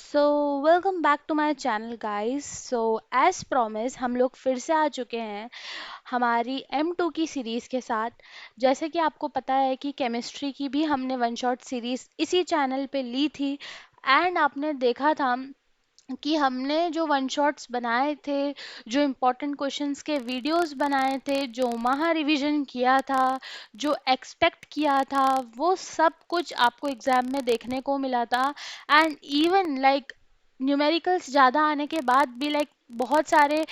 So welcome back to my channel guys. So as promise हम लोग फिर से आ चुके हैं हमारी M2 की सीरीज़ के साथ। जैसे कि आपको पता है कि केमिस्ट्री की भी हमने वन शॉट सीरीज़ इसी चैनल पे ली थी एंड आपने देखा था कि हमने जो वन शॉट्स बनाए थे, जो इम्पोर्टेंट क्वेश्चंस के वीडियोस बनाए थे, जो महा रिवीजन किया था, जो एक्सपेक्ट किया था, वो सब कुछ आपको एग्जाम में देखने को मिला था। एंड इवन लाइक न्यूमेरिकल्स ज़्यादा आने के बाद भी लाइक बहुत सारे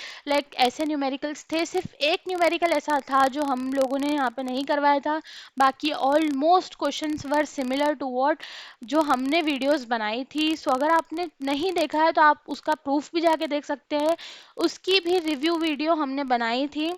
ऐसे न्यूमेरिकल्स थे, सिर्फ एक न्यूमेरिकल ऐसा था जो हम लोगों ने यहाँ पे नहीं करवाया था। बाकी almost questions were similar to what जो हमने वीडियोस बनाई थी। सो अगर आपने नहीं देखा है तो आप उसका प्रूफ भी जाके देख सकते हैं, उसकी भी रिव्यू वीडियो हमने बनाई थी।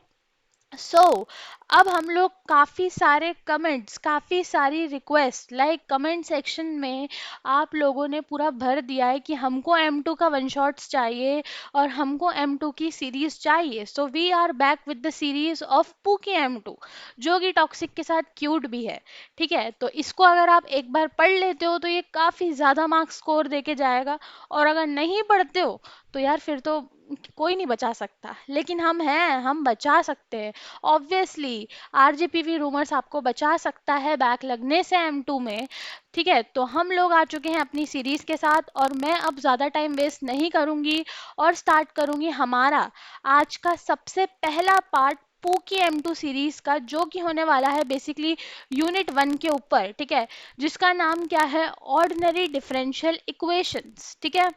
सो अब हम लोग काफ़ी सारे कमेंट्स, काफ़ी सारी रिक्वेस्ट लाइक कमेंट सेक्शन में आप लोगों ने पूरा भर दिया है कि हमको M2 का वन शॉट्स चाहिए और हमको M2 की सीरीज चाहिए। So we are back with the series of pookie M2, जो कि टॉक्सिक के साथ क्यूट भी है। ठीक है, तो इसको अगर आप एक बार पढ़ लेते हो तो ये काफ़ी ज़्यादा मार्क्स स्कोर देके जाएगा, और अगर नहीं पढ़ते हो तो यार फिर तो कोई नहीं बचा सकता, लेकिन हम हैं, हम बचा सकते हैं। ऑब्वियसली आरजेपीवी रूमर्स आपको बचा सकता है बैक लगने से M2 में। ठीक है, तो हम लोग आ चुके हैं अपनी सीरीज के साथ और मैं अब ज़्यादा टाइम वेस्ट नहीं करूंगी और स्टार्ट करूंगी हमारा आज का सबसे पहला पार्ट पूकी M2 सीरीज का, जो कि होने वाला है बेसिकली यूनिट 1 के ऊपर। ठीक है, जिसका नाम क्या है, ऑर्डिनरी डिफरेंशियल इक्वेशंस। ठीक है,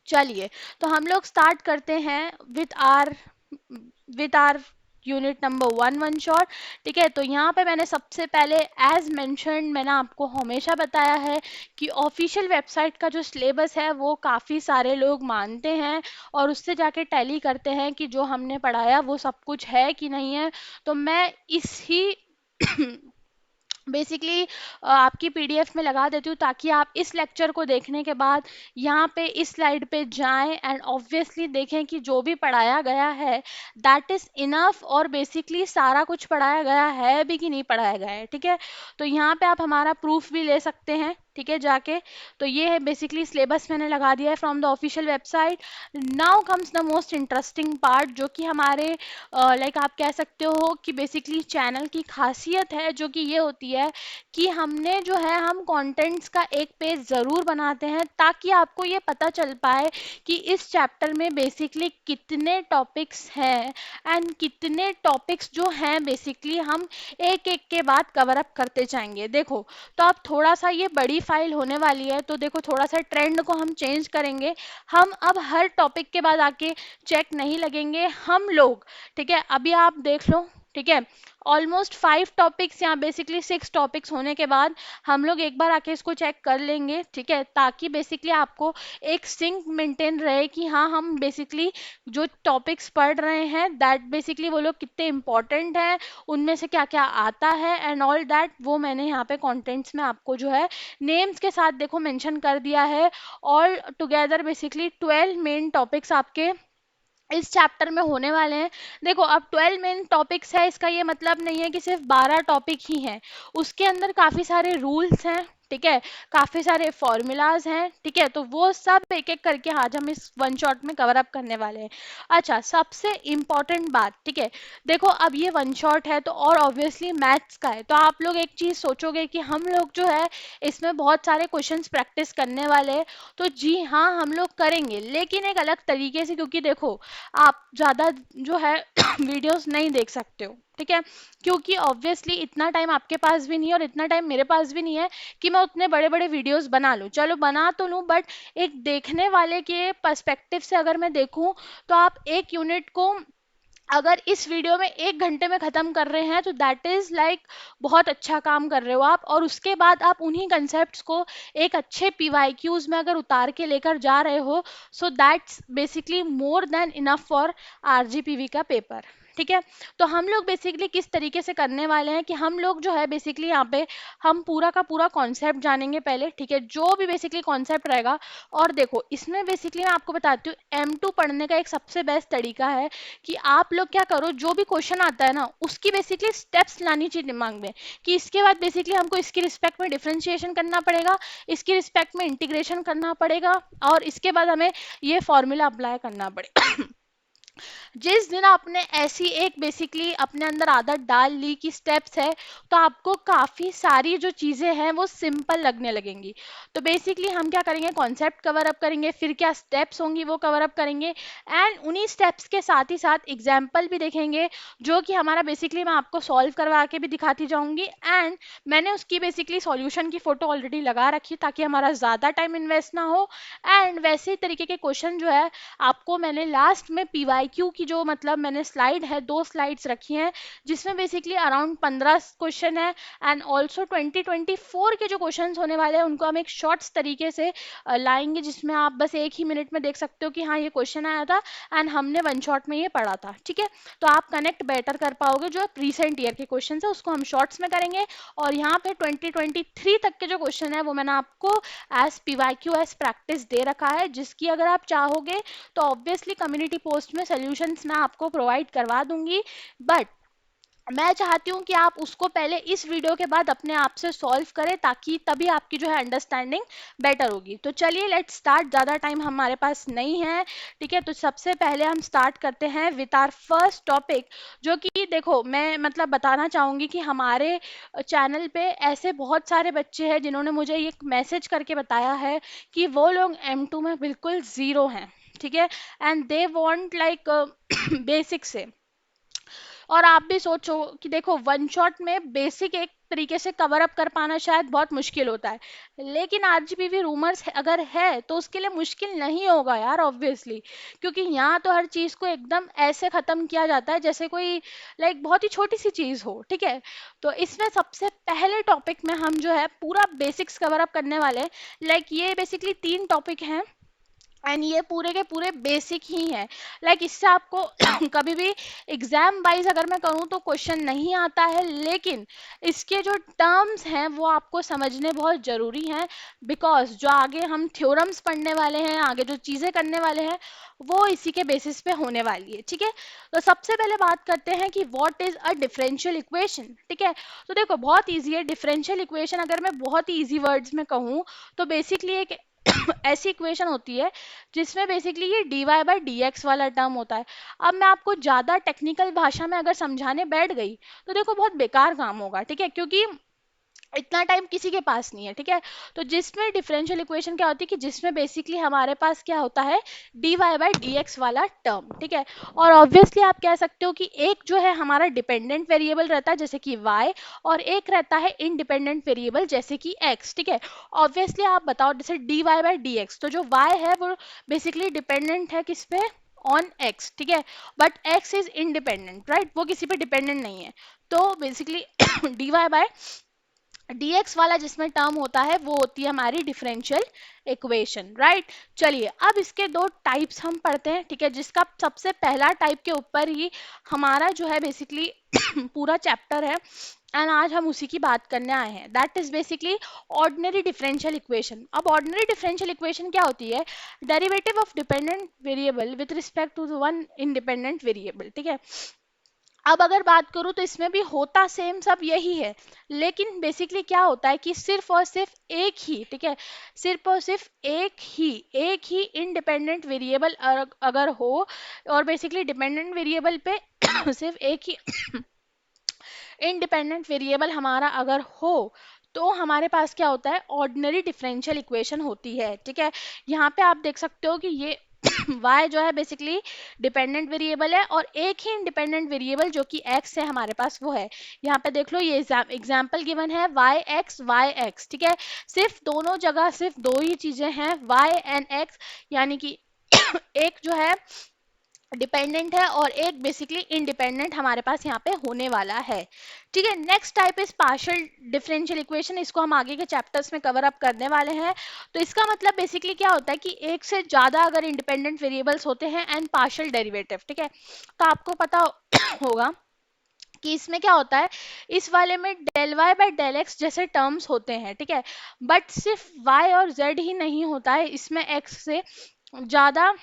चलिए तो हम लोग स्टार्ट करते हैं with our unit number 1 one shot. ठीक है, तो यहाँ पे मैंने सबसे पहले एज मेंशन्ड मैंने आपको हमेशा बताया है कि ऑफिशियल वेबसाइट का जो सिलेबस है वो काफ़ी सारे लोग मानते हैं और उससे जाके टैली करते हैं कि जो हमने पढ़ाया वो सब कुछ है कि नहीं है। तो मैं इस ही बेसिकली आपकी पीडीएफ में लगा देती हूँ ताकि आप इस लेक्चर को देखने के बाद यहाँ पे इस स्लाइड पे जाएं एंड ऑब्वियसली देखें कि जो भी पढ़ाया गया है दैट इज़ इनफ, और बेसिकली सारा कुछ पढ़ाया गया है भी कि नहीं पढ़ाया गया है। ठीक है, तो यहाँ पे आप हमारा प्रूफ भी ले सकते हैं। ठीक है, जाके तो ये है बेसिकली सिलेबस मैंने लगा दिया है from the official website. Now comes the most interesting part, जो कि हमारे आप कह सकते हो कि बेसिकली चैनल की खासियत है, जो कि ये होती है कि हमने जो है हम कंटेंट्स का एक पेज ज़रूर बनाते हैं ताकि आपको ये पता चल पाए कि इस चैप्टर में बेसिकली कितने टॉपिक्स हैं एंड कितने टॉपिक्स जो हैं बेसिकली हम एक एक के बाद कवर अप करते जाएंगे। देखो, तो अब थोड़ा सा ये बड़ी फाइल होने वाली है, तो देखो थोड़ा सा ट्रेंड को हम चेंज करेंगे। हम अब हर टॉपिक के बाद आके चेक नहीं लगेंगे हम लोग। ठीक है, अभी आप देख लो। ठीक है, ऑलमोस्ट 5 टॉपिक्स या बेसिकली 6 टॉपिक्स होने के बाद हम लोग एक बार आके इसको चेक कर लेंगे। ठीक है, ताकि बेसिकली आपको एक सिंक मेंटेन रहे कि हाँ हम बेसिकली जो टॉपिक्स पढ़ रहे हैं दैट बेसिकली वो लोग कितने इंपॉर्टेंट हैं, उनमें से क्या क्या आता है एंड ऑल दैट, वो मैंने यहाँ पे कंटेंट्स में आपको जो है नेम्स के साथ देखो मेंशन कर दिया है। All together basically 12 main topics आपके इस चैप्टर में होने वाले हैं। देखो, अब 12 मेन टॉपिक्स है, इसका ये मतलब नहीं है कि सिर्फ 12 टॉपिक ही हैं, उसके अंदर काफ़ी सारे रूल्स हैं। ठीक है, काफ़ी सारे फॉर्मूलाज हैं। ठीक है, तो वो सब एक एक करके आज हम इस वन शॉट में कवर अप करने वाले हैं। अच्छा, सबसे इम्पॉर्टेंट बात, ठीक है, देखो अब ये वन शॉट है तो और ऑब्वियसली मैथ्स का है, तो आप लोग एक चीज़ सोचोगे कि हम लोग जो है इसमें बहुत सारे क्वेश्चंस प्रैक्टिस करने वाले हैं। तो जी हाँ, हम लोग करेंगे, लेकिन एक अलग तरीके से, क्योंकि देखो आप ज़्यादा जो है वीडियोस नहीं देख सकते हो। ठीक है, क्योंकि ऑब्वियसली इतना टाइम आपके पास भी नहीं है और इतना टाइम मेरे पास भी नहीं है कि मैं उतने बड़े बड़े वीडियोस बना लूँ। चलो बना तो लूँ, बट एक देखने वाले के पर्सपेक्टिव से अगर मैं देखूँ तो आप एक यूनिट को अगर इस वीडियो में 1 घंटे में ख़त्म कर रहे हैं तो दैट इज़ लाइक बहुत अच्छा काम कर रहे हो आप, और उसके बाद आप उन्हीं कंसेप्ट को एक अच्छे पीवाईक्यूज में अगर उतार के लेकर जा रहे हो, so that's basically more than enough for RGPV का पेपर। ठीक है। तो हम लोग बेसिकली किस तरीके से करने वाले हैं कि हम लोग जो है बेसिकली यहाँ पे हम पूरा का पूरा कॉन्सेप्ट जानेंगे पहले, ठीक है, जो भी बेसिकली कॉन्सेप्ट रहेगा। और देखो इसमें बेसिकली मैं आपको बताती हूँ, M2 पढ़ने का एक सबसे बेस्ट तरीका है कि आप लोग क्या करो, जो भी क्वेश्चन आता है ना उसकी बेसिकली स्टेप्स लानी चाहिए दिमाग में, कि इसके बाद बेसिकली हमको इसकी रिस्पेक्ट में डिफरेंशिएशन करना पड़ेगा, इसकी रिस्पेक्ट में इंटीग्रेशन करना पड़ेगा, और इसके बाद हमें ये फॉर्मूला अप्लाई करना पड़ेगा। जिस दिन आपने ऐसी एक बेसिकली अपने अंदर आदत डाल ली कि स्टेप्स है, तो आपको काफ़ी सारी जो चीज़ें हैं वो सिंपल लगने लगेंगी। तो बेसिकली हम क्या करेंगे, कॉन्सेप्ट कवर अप करेंगे, फिर क्या स्टेप्स होंगी वो कवर अप करेंगे, एंड उन्हीं स्टेप्स के साथ ही साथ एग्जाम्पल भी देखेंगे, जो कि हमारा बेसिकली मैं आपको सॉल्व करवा के भी दिखाती जाऊंगी। एंड मैंने उसकी बेसिकली सॉल्यूशन की फ़ोटो ऑलरेडी लगा रखी ताकि हमारा ज़्यादा टाइम इन्वेस्ट ना हो। एंड वैसे ही तरीके के क्वेश्चन जो है आपको मैंने लास्ट में पीवाईक्यू की जो मतलब मैंने स्लाइड है, 2 स्लाइड्स रखी हैं, जिसमें बेसिकली अराउंड 15 क्वेश्चन है, एंड ऑल्सो 2024 के जो क्वेश्चन होने वाले हैं उनको हम एक शॉर्ट्स तरीके से लाएंगे, जिसमें आप बस एक ही मिनट में देख सकते हो कि हाँ ये क्वेश्चन आया था एंड हमने वन शॉट में ये पढ़ा था, ठीक है। तो आप कनेक्ट बेटर कर पाओगे, जो रिसेंट ईयर के क्वेश्चन है उसको हम शॉर्ट्स में करेंगे, और यहाँ पे 2023 तक के जो क्वेश्चन है वो मैंने आपको एज पीवाईक्यू एज प्रैक्टिस दे रखा है, जिसकी अगर आप चाहोगे तो ऑब्वियसली कम्युनिटी पोस्ट में सॉल्यूशंस मैं आपको प्रोवाइड करवा दूंगी, बट मैं चाहती हूँ कि आप उसको पहले इस वीडियो के बाद अपने आप से सॉल्व करें, ताकि तभी आपकी जो है अंडरस्टैंडिंग बेटर होगी। तो चलिए लेट्स स्टार्ट, ज़्यादा टाइम हमारे पास नहीं है, ठीक है। तो सबसे पहले हम स्टार्ट करते हैं विथ आर फर्स्ट टॉपिक, जो कि देखो मैं मतलब बताना चाहूँगी कि हमारे चैनल पे ऐसे बहुत सारे बच्चे हैं जिन्होंने मुझे ये मैसेज करके बताया है कि वो लोग M2 में बिल्कुल ज़ीरो हैं, ठीक है, and they want like basic से। और आप भी सोचो कि देखो वन शॉट में बेसिक एक तरीके से कवर अप कर पाना शायद बहुत मुश्किल होता है, लेकिन आरजीबीवी रूमर्स अगर है तो उसके लिए मुश्किल नहीं होगा यार, ऑब्वियसली, क्योंकि यहाँ तो हर चीज़ को एकदम ऐसे ख़त्म किया जाता है जैसे कोई लाइक बहुत ही छोटी सी चीज़ हो, ठीक है। तो इसमें सबसे पहले टॉपिक में हम जो है पूरा बेसिक्स कवर अप करने वाले हैं, लाइक ये बेसिकली 3 टॉपिक हैं एंड ये पूरे के पूरे बेसिक ही हैं, लाइक इससे आपको कभी भी एग्जाम वाइज अगर मैं कहूँ तो क्वेश्चन नहीं आता है, लेकिन इसके जो टर्म्स हैं वो आपको समझने बहुत ज़रूरी हैं, बिकॉज जो आगे हम थ्योरम्स पढ़ने वाले हैं, आगे जो चीज़ें करने वाले हैं वो इसी के बेसिस पे होने वाली है, ठीक है। तो सबसे पहले बात करते हैं कि what is a differential equation, ठीक है। तो देखो बहुत ईजी है डिफरेंशियल इक्वेशन, अगर मैं बहुत ही ईजी वर्ड्स में कहूँ तो बेसिकली एक ऐसी इक्वेशन होती है जिसमें बेसिकली ये dy बाई डी एक्स वाला टर्म होता है। अब मैं आपको ज़्यादा टेक्निकल भाषा में अगर समझाने बैठ गई तो देखो बहुत बेकार काम होगा, ठीक है, क्योंकि इतना टाइम किसी के पास नहीं है, ठीक है। तो जिसमें डिफरेंशियल इक्वेशन क्या होती है कि जिसमें बेसिकली हमारे पास क्या होता है dy बाई डी एक्स वाला टर्म, ठीक है। और ऑब्वियसली आप कह सकते हो कि एक जो है हमारा डिपेंडेंट वेरिएबल रहता है जैसे कि y, और एक रहता है इंडिपेंडेंट वेरिएबल जैसे कि x, ठीक है। ऑब्वियसली आप बताओ जैसे dy बाई डी एक्स, तो जो y है वो बेसिकली डिपेंडेंट है किस पे, ऑन x, ठीक है, but x is independent, right, वो किसी पे डिपेंडेंट नहीं है। तो बेसिकली dy बाई dx वाला जिसमें टर्म होता है वो होती है हमारी डिफरेंशियल इक्वेशन, राइट। चलिए अब इसके 2 टाइप्स हम पढ़ते हैं, ठीक है, जिसका सबसे पहला टाइप के ऊपर ही हमारा जो है बेसिकली पूरा चैप्टर है, एंड आज हम उसी की बात करने आए हैं, that is basically ordinary differential equation. अब ऑर्डिनरी डिफरेंशियल इक्वेशन क्या होती है, derivative of dependent variable with respect to one independent variable, ठीक है। अब अगर बात करूँ तो इसमें भी होता सेम सब यही है, लेकिन बेसिकली क्या होता है कि सिर्फ और सिर्फ एक ही, ठीक है, सिर्फ और सिर्फ एक ही इंडिपेंडेंट वेरिएबल अगर हो, और बेसिकली डिपेंडेंट वेरिएबल पे सिर्फ एक ही इंडिपेंडेंट वेरिएबल हमारा अगर हो, तो हमारे पास क्या होता है ऑर्डिनरी डिफरेंशियल इक्वेशन होती है, ठीक है। यहाँ पे आप देख सकते हो कि ये y जो है बेसिकली डिपेंडेंट वेरिएबल है, और एक ही इंडिपेंडेंट वेरिएबल जो कि x है हमारे पास वो है, यहाँ पे देख लो ये एग्जाम्पल गिवन है y x, ठीक है। सिर्फ दोनों जगह सिर्फ दो ही चीजें हैं y एंड x, यानी कि एक जो है डिपेंडेंट है और एक बेसिकली इंडिपेंडेंट हमारे पास यहाँ पे होने वाला है। ठीक है, next type is partial differential equation. इसको हम आगे के चैप्टर्स में कवर अप करने वाले हैं। तो इसका मतलब बेसिकली क्या होता है कि एक से ज्यादा अगर इंडिपेंडेंट वेरिएबल्स होते हैं एंड पार्शियल डेरिवेटिव। ठीक है, तो आपको पता होगा कि इसमें क्या होता है, इस वाले में del Y by del X जैसे टर्म्स होते हैं। ठीक है, बट सिर्फ वाई और जेड ही नहीं होता है, इसमें एक्स से ज्यादा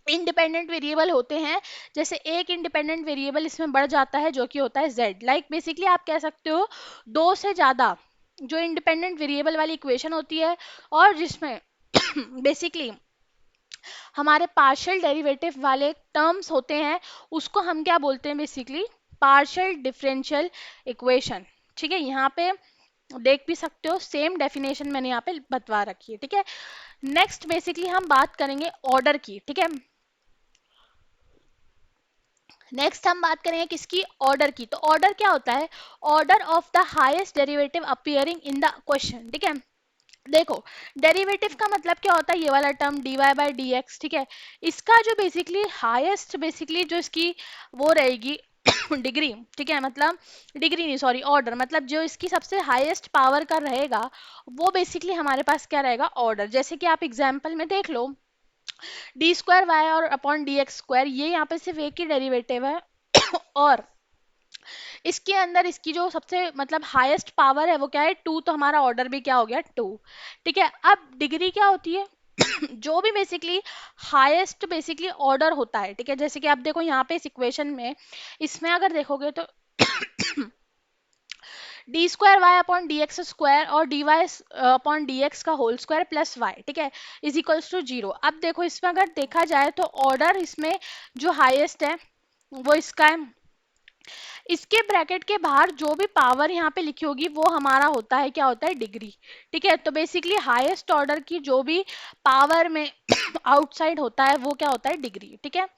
इंडिपेंडेंट वेरिएबल होते हैं। जैसे एक इंडिपेंडेंट वेरिएबल इसमें बढ़ जाता है जो कि होता है z। लाइक बेसिकली आप कह सकते हो दो से ज्यादा जो इंडिपेंडेंट वेरिएबल वाली इक्वेशन होती है और जिसमें बेसिकली हमारे पार्शियल डेरिवेटिव वाले टर्म्स होते हैं, उसको हम क्या बोलते हैं, बेसिकली पार्शियल डिफरेंशियल इक्वेशन। ठीक है, यहाँ पे देख भी सकते हो, सेम डेफिनेशन मैंने यहाँ पे बतवा रखी है। ठीक है, नेक्स्ट बेसिकली हम बात करेंगे ऑर्डर की। ठीक है, नेक्स्ट हम बात करेंगे किसकी, ऑर्डर की। तो ऑर्डर क्या होता है, order of the highest derivative appearing in the question. ठीक है, देखो डेरिवेटिव का मतलब क्या होता है, ये वाला term dy by D x. ठीक है, इसका जो बेसिकली हाईएस्ट बेसिकली जो इसकी वो रहेगी डिग्री। ठीक है, मतलब डिग्री नहीं सॉरी ऑर्डर, मतलब जो इसकी सबसे हाईएस्ट पावर का रहेगा वो बेसिकली हमारे पास क्या रहेगा, ऑर्डर। जैसे कि आप एग्जाम्पल में देख लो, डी स्क्वायर वाई और अपॉन डी एक्स स्क्वायर, ये यहाँ पे सिर्फ एक ही डेरिवेटिव है और इसके अंदर इसकी जो सबसे मतलब हाईएस्ट पावर है वो क्या है, टू। तो हमारा ऑर्डर भी क्या हो गया, टू। ठीक है, अब डिग्री क्या होती है जो भी बेसिकली हाईएस्ट बेसिकली ऑर्डर होता है। ठीक है, जैसे कि आप देखो यहाँ पे इस इक्वेशन में, इसमें अगर देखोगे तो D square Y upon D X square और D Y upon D X का होल स्क्वायर प्लस वाई, ठीक है, इज इक्वल्स टू जीरो। अब देखो इसमें अगर देखा जाए तो ऑर्डर इसमें जो हाईएस्ट है वो इसका है। इसके ब्रैकेट के बाहर जो भी पावर यहाँ पे लिखी होगी वो हमारा होता है, क्या होता है, डिग्री। ठीक है, तो बेसिकली हाईएस्ट ऑर्डर की जो भी पावर में आउटसाइड होता है वो क्या होता है, डिग्री। ठीक है,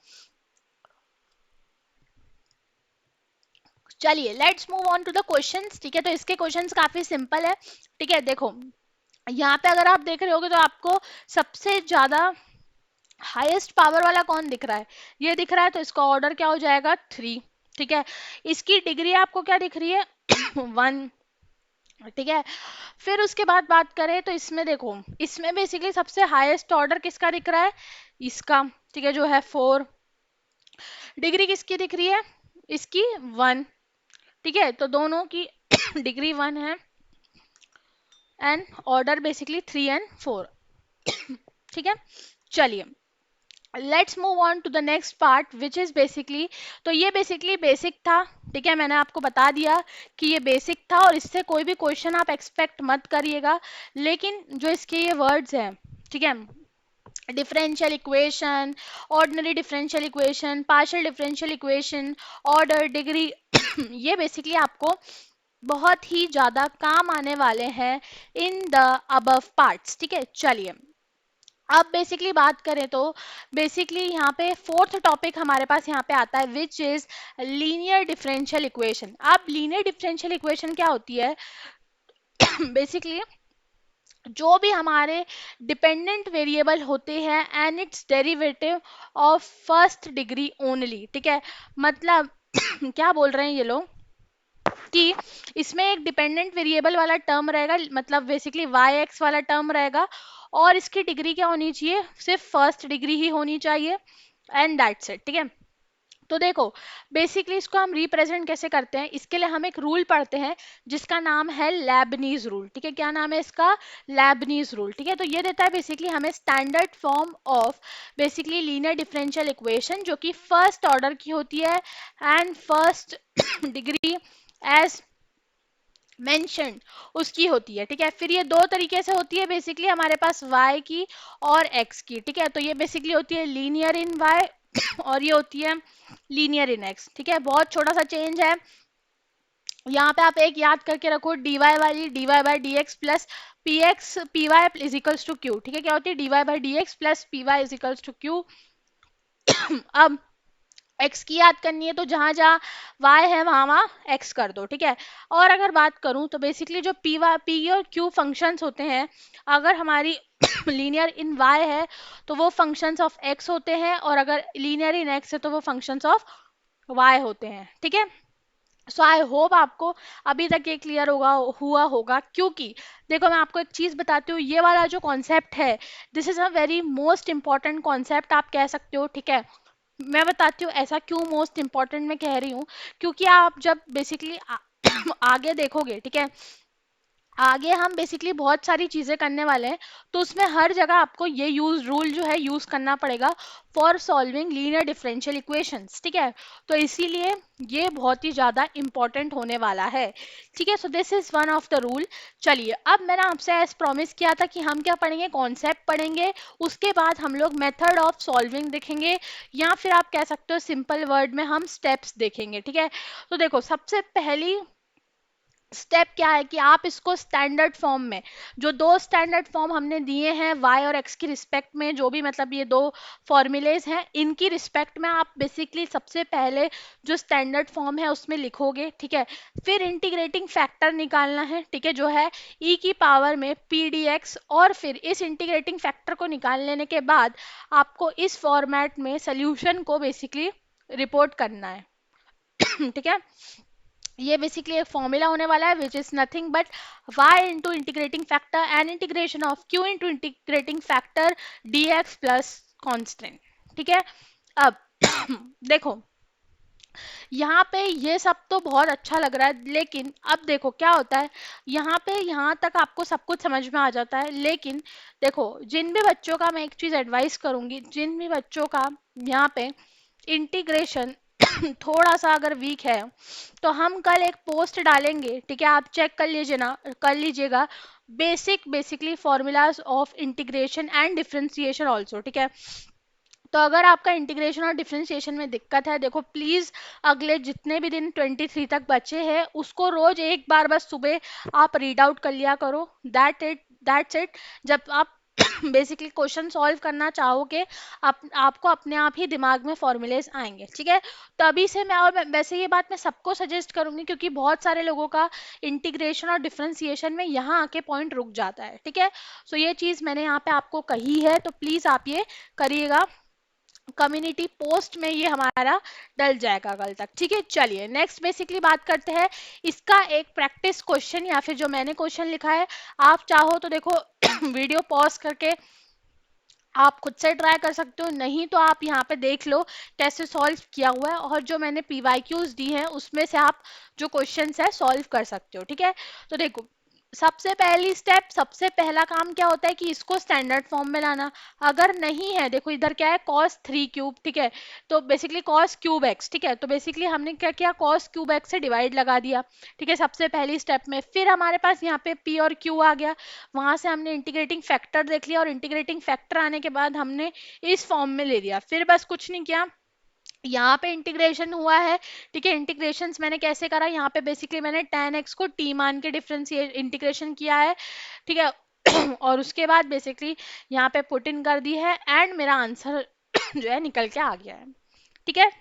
चलिए let's move on to the questions. ठीक है, तो इसके क्वेश्चंस काफी सिंपल है। ठीक है, देखो यहाँ पे अगर आप देख रहे होगे तो आपको सबसे ज्यादा हाईएस्ट पावर वाला कौन दिख रहा है, ये दिख रहा है, तो इसका ऑर्डर क्या हो जाएगा, थ्री। ठीक है, इसकी डिग्री आपको क्या दिख रही है, वन। ठीक है, फिर उसके बाद बात करें तो इसमें देखो, इसमें बेसिकली सबसे हाईएस्ट ऑर्डर किसका दिख रहा है, इसका। ठीक है, जो है फोर। डिग्री किसकी दिख रही है, इसकी वन। ठीक है, तो दोनों की डिग्री वन है and order basically three and four. ठीक है, चलिए let's move on to the next part which is basically, तो ये बेसिकली बेसिक था। ठीक है, मैंने आपको बता दिया कि ये बेसिक था और इससे कोई भी क्वेश्चन आप एक्सपेक्ट मत करिएगा। लेकिन जो इसके ये वर्ड्स हैं, ठीक है, differential equation, ordinary differential equation, partial differential equation, order, degree ये बेसिकली आपको बहुत ही ज्यादा काम आने वाले हैं इन द अबव पार्ट्स। ठीक है, चलिए अब बेसिकली बात करें तो बेसिकली यहाँ पे फोर्थ टॉपिक हमारे पास यहाँ पे आता है which is linear differential equation. अब लीनियर डिफरेंशियल इक्वेशन क्या होती है, बेसिकली जो भी हमारे डिपेंडेंट वेरिएबल होते हैं and it's derivative of first degree only. ठीक है, मतलब क्या बोल रहे हैं ये लोग कि इसमें एक डिपेंडेंट वेरिएबल वाला टर्म रहेगा, मतलब बेसिकली वाई एक्स वाला टर्म रहेगा और इसकी डिग्री क्या होनी चाहिए, सिर्फ फर्स्ट डिग्री ही होनी चाहिए एंड दैट्स इट। ठीक है, तो देखो बेसिकली इसको हम रिप्रेजेंट कैसे करते हैं, इसके लिए हम एक रूल पढ़ते हैं जिसका नाम है लेबनीज रूल। ठीक है, क्या नाम है इसका, लेबनीज रूल। ठीक है, तो ये देता है बेसिकली हमें standard form of basically linear differential equation जो कि फर्स्ट ऑर्डर की होती है and first degree as mentioned उसकी होती है। ठीक है, फिर ये दो तरीके से होती है बेसिकली हमारे पास y की और x की। ठीक है, तो ये बेसिकली होती है लीनियर इन y और ये होती है लीनियर इन x। ठीक है, बहुत छोटा सा चेंज है यहाँ पे, आप एक याद करके रखो, dy वाली dy by D x plus P X P Y is equals to Q. ठीक है, क्या होती है, dy by D x plus P Y is equals to Q. अब x की याद करनी है तो जहां जहां y है वहां वहां x कर दो। ठीक है, और अगर बात करूं तो बेसिकली जो p और q फंक्शंस होते हैं, अगर हमारी लीनियर इन वाई है तो वो फंक्शंस ऑफ एक्स होते हैं, और अगर लीनियर इन एक्स है तो वो फंक्शंस ऑफ वाई होते हैं, ठीक है। सो आई होप आपको अभी तक ये क्लियर होगा हुआ होगा, क्योंकि देखो मैं आपको एक चीज बताती हूँ, ये वाला जो कॉन्सेप्ट है this is a very most important concept आप कह सकते हो, ठीक है। मैं बताती हूँ ऐसा क्यों मोस्ट इंपॉर्टेंट मैं कह रही हूँ, क्योंकि आप जब बेसिकली आगे देखोगे, ठीक है, आगे हम बेसिकली बहुत सारी चीजें करने वाले हैं, तो उसमें हर जगह आपको ये रूल जो है यूज करना पड़ेगा for solving linear differential equations, ठीक है। तो इसीलिए ये बहुत ही ज्यादा इंपॉर्टेंट होने वाला है, ठीक है। So this is one of the rule. चलिए अब मैंने आपसे एज प्रॉमिस किया था कि हम क्या पढ़ेंगे, कॉन्सेप्ट पढ़ेंगे, उसके बाद हम लोग मेथड ऑफ सॉल्विंग देखेंगे, या फिर आप कह सकते हो सिंपल वर्ड में हम स्टेप्स देखेंगे, ठीक है। तो देखो सबसे पहली स्टेप क्या है कि आप इसको स्टैंडर्ड फॉर्म में, जो दो स्टैंडर्ड फॉर्म हमने दिए हैं y और x की रिस्पेक्ट में, जो भी मतलब ये दो फॉर्मूलेज हैं इनकी रिस्पेक्ट में आप बेसिकली सबसे पहले जो स्टैंडर्ड फॉर्म है उसमें लिखोगे, ठीक है। फिर इंटीग्रेटिंग फैक्टर निकालना है, ठीक है, जो है e की पावर में p dx, और फिर इस इंटीग्रेटिंग फैक्टर को निकाल लेने के बाद आपको इस फॉर्मेट में सोल्यूशन को बेसिकली रिपोर्ट करना है ठीक है। ये बेसिकली एक फॉर्मूला होने वाला है which is nothing but y into integrating factor and integration of q into integrating factor dx plus constant, ठीक है। अब देखो यहाँ पे ये सब तो बहुत अच्छा लग रहा है, लेकिन अब देखो क्या होता है, यहाँ पे यहाँ तक आपको सब कुछ समझ में आ जाता है, लेकिन देखो जिन भी बच्चों का, मैं एक चीज एडवाइस करूंगी, जिन भी बच्चों का यहाँ पे इंटीग्रेशन थोड़ा सा अगर वीक है, तो हम कल एक पोस्ट डालेंगे, ठीक है, आप चेक कर लीजिए ना, कर लीजिएगा, basically formulas of integration and differentiation also, ठीक है। तो अगर आपका इंटीग्रेशन और डिफरेंशिएशन में दिक्कत है, देखो प्लीज अगले जितने भी दिन 23 तक बचे हैं उसको रोज एक बार बस सुबह आप रीड आउट कर लिया करो, दैट्स इट। जब आप बेसिकली क्वेश्चन सॉल्व करना चाहोगे, आपको अपने आप ही दिमाग में फॉर्मूलेज आएंगे, ठीक है। तो अभी से मैं, और वैसे ये बात मैं सबको सजेस्ट करूंगी, क्योंकि बहुत सारे लोगों का इंटीग्रेशन और डिफरेंशिएशन में यहाँ आके पॉइंट रुक जाता है, ठीक है। सो ये चीज मैंने यहाँ पे आपको कही है, तो प्लीज आप ये करिएगा, कम्युनिटी पोस्ट में ये हमारा डल जाएगा कल तक, ठीक है। चलिए नेक्स्ट बेसिकली बात करते हैं, इसका एक प्रैक्टिस क्वेश्चन या फिर जो मैंने क्वेश्चन लिखा है, आप चाहो तो देखो वीडियो पॉज करके आप खुद से ट्राई कर सकते हो, नहीं तो आप यहाँ पे देख लो कैसे सॉल्व किया हुआ है, और जो मैंने पीवाईक्यूज दी हैं उसमें से आप जो क्वेश्चंस है सॉल्व कर सकते हो, ठीक है। तो देखो सबसे पहली स्टेप, सबसे पहला काम क्या होता है कि इसको स्टैंडर्ड फॉर्म में लाना। अगर नहीं है, देखो इधर क्या है cos 3 क्यूब, ठीक है, तो बेसिकली cos क्यूब x, ठीक है, तो बेसिकली हमने क्या किया, cos क्यूब x से डिवाइड लगा दिया, ठीक है, सबसे पहली स्टेप में। फिर हमारे पास यहाँ पे p और q आ गया, वहां से हमने इंटीग्रेटिंग फैक्टर देख लिया, और इंटीग्रेटिंग फैक्टर आने के बाद हमने इस फॉर्म में ले लिया, फिर बस कुछ नहीं किया, यहाँ पे इंटीग्रेशन हुआ है, ठीक है। इंटीग्रेशन मैंने कैसे करा, यहाँ पे बेसिकली मैंने tan x को t मान के डिफरेंशिएट इंटीग्रेशन किया है, ठीक है और उसके बाद बेसिकली यहाँ पे पुट इन कर दी है, एंड मेरा आंसर जो है निकल के आ गया है, ठीक है।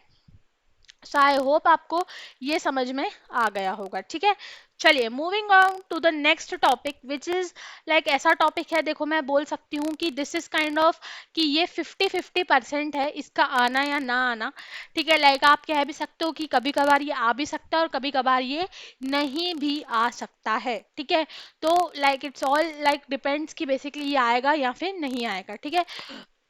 सो आई होप आपको ये समझ में आ गया होगा, ठीक है। चलिए moving on to the next topic which is like ऐसा टॉपिक है, देखो मैं बोल सकती हूँ कि दिस इज काइंड ऑफ कि ये 50-50% है इसका आना या ना आना, ठीक है। लाइक आप कह भी सकते हो कि कभी कभार ये आ भी सकता है और कभी कभार ये नहीं भी आ सकता है, ठीक है। तो like it's all like depends कि बेसिकली ये आएगा या फिर नहीं आएगा, ठीक है।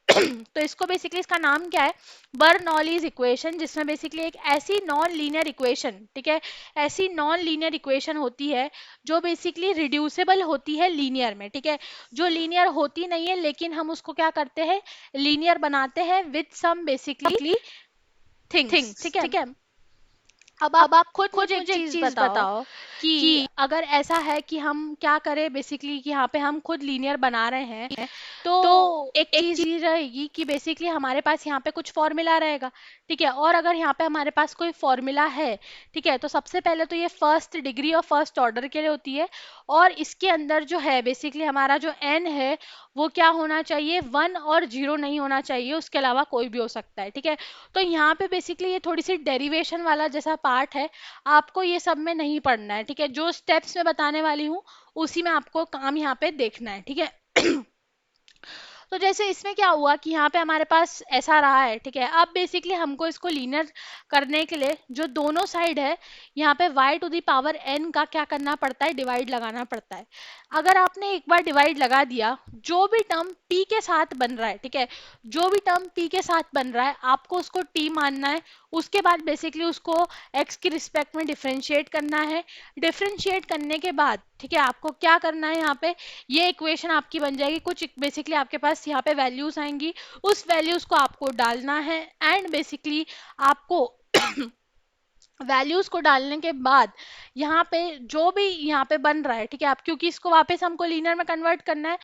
तो इसको बेसिकली इसका नाम क्या है, बर्नौलीज इक्वेशन, जिसमें बेसिकली एक ऐसी नॉन लीनियर इक्वेशन, ठीक है, ऐसी नॉन लीनियर इक्वेशन होती है जो बेसिकली रिड्यूसिबल होती है लीनियर में, ठीक है, जो लीनियर होती नहीं है लेकिन हम उसको क्या करते हैं, लीनियर बनाते हैं with some basically things, things, ठीक है। ठीक है। अब आप अब आप खुद खुद मुझे एक मुझे एक चीज चीज बताओ बताओ कि कि अगर ऐसा है कि हम क्या करें बेसिकली कि यहाँ पे हम खुद लीनियर बना रहे हैं, तो तो एक एक चीज चीज ये रहेगी कि बेसिकली हमारे पास यहाँ पे कुछ फॉर्मूला रहेगा, ठीक है। और अगर यहाँ पे हमारे पास कोई फॉर्मूला है, ठीक है, तो सबसे पहले तो ये फर्स्ट डिग्री और फर्स्ट ऑर्डर के लिए होती है, और इसके अंदर जो है बेसिकली हमारा जो n है वो क्या होना चाहिए, 1 और 0 नहीं होना चाहिए, उसके अलावा कोई भी हो सकता है, ठीक है। तो यहाँ पे बेसिकली ये थोड़ी सी डेरिवेशन वाला जैसा पार्ट है, आपको ये सब में नहीं पढ़ना है, ठीक है। जो स्टेप्स मैं बताने वाली हूँ उसी में आपको काम यहाँ पे देखना है, ठीक है। तो जैसे इसमें क्या हुआ कि यहाँ पे हमारे पास ऐसा रहा है, ठीक है। अब बेसिकली हमको इसको लीनियर करने के लिए जो दोनों साइड है यहाँ पे y to the power n का क्या करना पड़ता है, डिवाइड लगाना पड़ता है। अगर आपने एक बार डिवाइड लगा दिया, जो भी टर्म p के साथ बन रहा है, ठीक है, जो भी टर्म p के साथ बन रहा है आपको उसको t मानना है। उसके बाद बेसिकली उसको x की रिस्पेक्ट में डिफरेंशिएट करना है। डिफरेंशिएट करने के बाद, ठीक है, आपको क्या करना है, यहाँ पे ये इक्वेशन आपकी बन जाएगी। कुछ बेसिकली आपके पास यहाँ पे वैल्यूज आएंगी, उस वैल्यूज को आपको डालना है एंड बेसिकली आपको वैल्यूज को डालने के बाद यहाँ पे जो भी यहाँ पे बन रहा है, ठीक है, आप क्योंकि इसको वापस हमको लीनियर में कन्वर्ट करना है,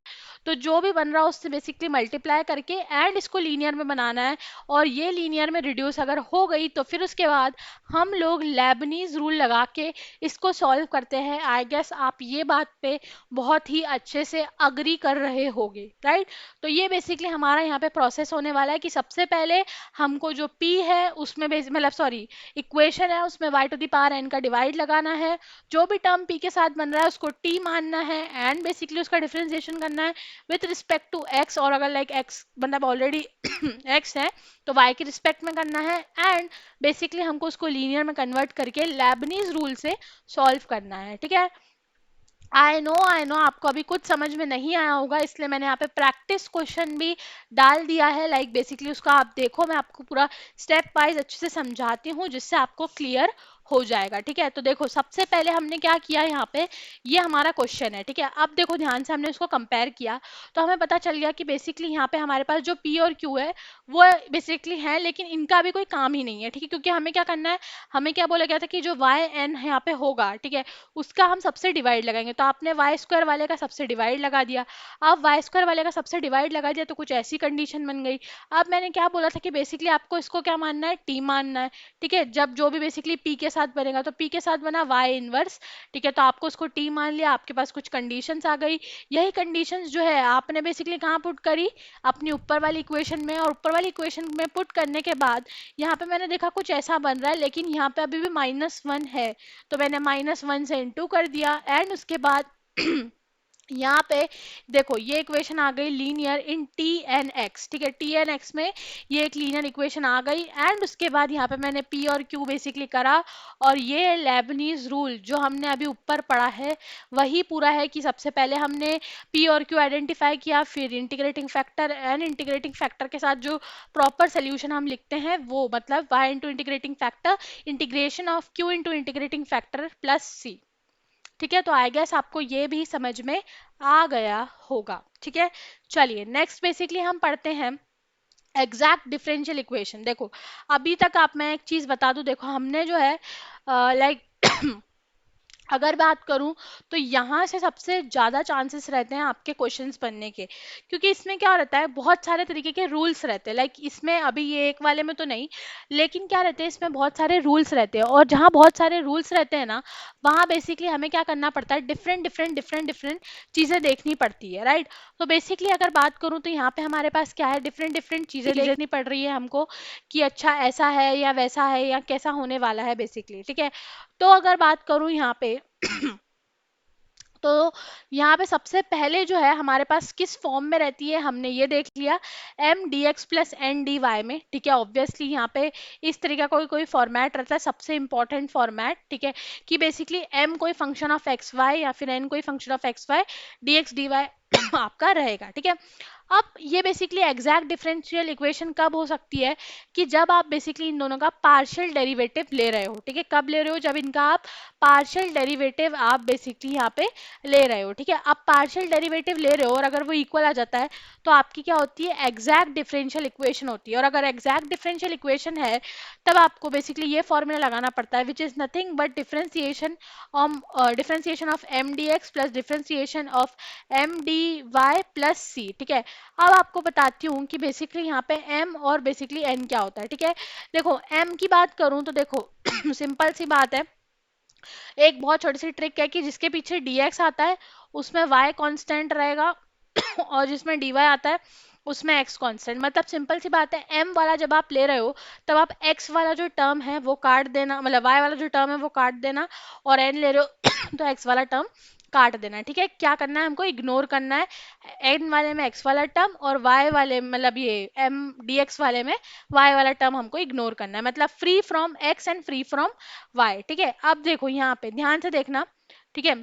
तो जो भी बन रहा है उससे बेसिकली मल्टीप्लाई करके एंड इसको लीनियर में बनाना है। और ये लीनियर में रिड्यूस अगर हो गई तो फिर उसके बाद हम लोग लेबनीज रूल लगा के इसको सॉल्व करते हैं। आई गेस आप ये बात पे बहुत ही अच्छे से अग्री कर रहे होगे, राइट। तो ये बेसिकली हमारा यहाँ पे प्रोसेस होने वाला है कि सबसे पहले हमको जो p है उसमें मतलब सॉरी इक्वेशन है उसमें y to the power n का डिवाइड लगाना है। जो भी टर्म p के साथ बन रहा है उसको t मानना है एंड बेसिकली उसका डिफरेंशिएशन करना है विथ रिस्पेक्ट टू x। और अगर लाइक x मतलब ऑलरेडी x है तो y के रिस्पेक्ट में करना है एंड बेसिकली हमको उसको लीनियर में कन्वर्ट करके लेबनीज रूल से सॉल्व करना है, ठीक है। आई नो आपको अभी कुछ समझ में नहीं आया होगा, इसलिए मैंने यहाँ पे प्रैक्टिस क्वेश्चन भी डाल दिया है। लाइक बेसिकली उसका आप देखो, मैं आपको पूरा स्टेप वाइज अच्छे से समझाती हूँ जिससे आपको क्लियर हो जाएगा, ठीक है। तो देखो सबसे पहले हमने क्या किया यहाँ पे, ये हमारा क्वेश्चन है, ठीक है। अब देखो ध्यान से हमने उसको कंपेयर किया तो हमें पता चल गया कि बेसिकली यहाँ पे हमारे पास जो p और q है वो बेसिकली है, लेकिन इनका भी कोई काम ही नहीं है, ठीक है। क्योंकि हमें क्या करना है, हमें क्या बोला गया था कि जो y n यहाँ पे होगा, ठीक है, उसका हम सबसे डिवाइड लगाएंगे। तो आपने वाई स्क्वायर वाले का सबसे डिवाइड लगा दिया। अब वाई स्क्वायर वाले का सबसे डिवाइड लगा दिया तो कुछ ऐसी कंडीशन बन गई। अब मैंने क्या बोला था कि बेसिकली आपको इसको क्या मानना है, टी मानना है, ठीक है। जब जो भी बेसिकली पी के साथ बनेगा तो पी के साथ बना वाई इनवर्स, ठीक है, तो आपको उसको टी मान लिया। आपके पास कुछ कंडीशंस आ गई, यही कंडीशंस जो है आपने बेसिकली कहाँ पुट करी, अपनी ऊपर वाली इक्वेशन में। और ऊपर वाली इक्वेशन में पुट करने के बाद यहाँ पे मैंने देखा कुछ ऐसा बन रहा है, लेकिन यहाँ पे अभी भी -1 है, तो मैंने -1 से इंटू कर दिया एंड उसके बाद यहाँ पे देखो ये इक्वेशन आ गई linear in T N X, ठीक है, टी एन एक्स में ये एक लीनियर इक्वेशन आ गई एंड उसके बाद यहाँ पे मैंने पी और क्यू बेसिकली करा। और ये लेबनीज रूल जो हमने अभी ऊपर पढ़ा है वही पूरा है कि सबसे पहले हमने पी और क्यू आइडेंटिफाई किया, फिर integrating factor and integrating factor के साथ जो प्रॉपर सोल्यूशन हम लिखते हैं वो मतलब y into integrating factor integration of q into integrating factor plus c, ठीक है। तो आई गेस आपको ये भी समझ में आ गया होगा, ठीक है। चलिए नेक्स्ट बेसिकली हम पढ़ते हैं एग्जैक्ट डिफरेंशियल इक्वेशन। देखो अभी तक आप, मैं एक चीज बता दूं, देखो हमने जो है लाइक अगर बात करूं तो यहाँ से सबसे ज़्यादा चांसेस रहते हैं आपके क्वेश्चंस बनने के, क्योंकि इसमें क्या रहता है बहुत सारे तरीके के रूल्स रहते हैं। लाइक इसमें अभी ये एक वाले में तो नहीं, लेकिन क्या रहते हैं इसमें बहुत सारे रूल्स रहते हैं, और जहाँ बहुत सारे रूल्स रहते हैं ना वहाँ बेसिकली हमें क्या करना पड़ता है, डिफरेंट चीज़ें देखनी पड़ती है, राइट। तो बेसिकली अगर बात करूँ तो यहाँ पे हमारे पास क्या है, डिफरेंट चीज़ें देखनी पड़ रही है हमको कि अच्छा ऐसा है या वैसा है या कैसा होने वाला है बेसिकली, ठीक है। तो अगर बात करूं यहाँ पे तो यहाँ पे सबसे पहले जो है हमारे पास किस फॉर्म में रहती है हमने ये देख लिया, M D x plus N D Y में, ठीक है। ऑब्वियसली यहाँ पे इस तरीके का कोई फॉर्मेट रहता है, सबसे इंपॉर्टेंट फॉर्मेट, ठीक है, कि बेसिकली एम कोई फंक्शन ऑफ एक्स वाई या फिर एन कोई function of x y, d x d y आपका रहेगा, ठीक है। अब ये बेसिकली एग्जैक्ट डिफरेंशियल इक्वेशन कब हो सकती है, कि जब आप बेसिकली इन दोनों का पार्शियल डेरिवेटिव ले रहे हो, ठीक है। कब ले रहे हो, जब इनका आप पार्शियल डेरिवेटिव आप बेसिकली यहाँ पे ले रहे हो, ठीक है। अब पार्शियल डेरिवेटिव ले रहे हो और अगर वो इक्वल आ जाता है तो आपकी क्या होती है, एग्जैक्ट डिफरेंशियल इक्वेशन होती है। और अगर एग्जैक्ट डिफरेंशियल इक्वेशन है तब आपको बेसिकली ये फॉर्मूला लगाना पड़ता है which is nothing but differentiation of M D x plus differentiation of M D Y plus C, ठीक है। अब आपको बताती हूँ कि बेसिकली यहाँ पे m और बेसिकली n क्या होता है, ठीक है। देखो m की बात करूँ तो देखो सिंपल सी बात है, एक बहुत छोटी सी ट्रिक है कि जिसके पीछे dx आता है उसमें y कांस्टेंट रहेगा और जिसमें dy आता है उसमें x कांस्टेंट। मतलब सिंपल सी बात है, m वाला जब आप ले रहे हो तब आप x वाला जो टर्म है वो काट देना, मतलब y वाला जो टर्म है वो काट देना, और n ले रहे हो तो x वाला टर्म काट देना है। ठीक है, क्या करना है हमको, इग्नोर करना है एन वाले में एक्स वाला टर्म और वाई वाले मतलब ये एम डी एक्स वाले में वाई वाला टर्म हमको इग्नोर करना है, मतलब free from x and free from y. ठीक है, अब देखो यहाँ पे ध्यान से देखना। ठीक है,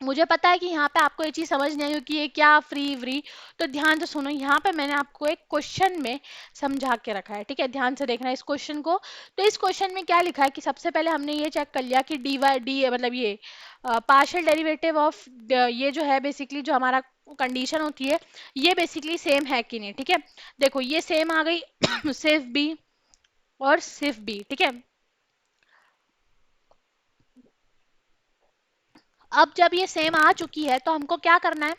मुझे पता है कि यहाँ पे आपको ये चीज समझ नहीं आई कि ये क्या फ्री व्री, तो ध्यान से सुनो। यहाँ पे मैंने आपको एक क्वेश्चन में समझा के रखा है। ठीक है, ध्यान से देखना इस क्वेश्चन को। तो इस क्वेश्चन में क्या लिखा है कि सबसे पहले हमने ये चेक कर लिया कि डी वाई डी मतलब ये पार्शियल डेरिवेटिव ऑफ ये जो है बेसिकली जो हमारा कंडीशन होती है ये बेसिकली सेम है कि नहीं। ठीक है, देखो ये सेम आ गई सिर्फ बी और सिर्फ बी। ठीक है, अब जब ये सेम आ चुकी है तो हमको क्या करना है,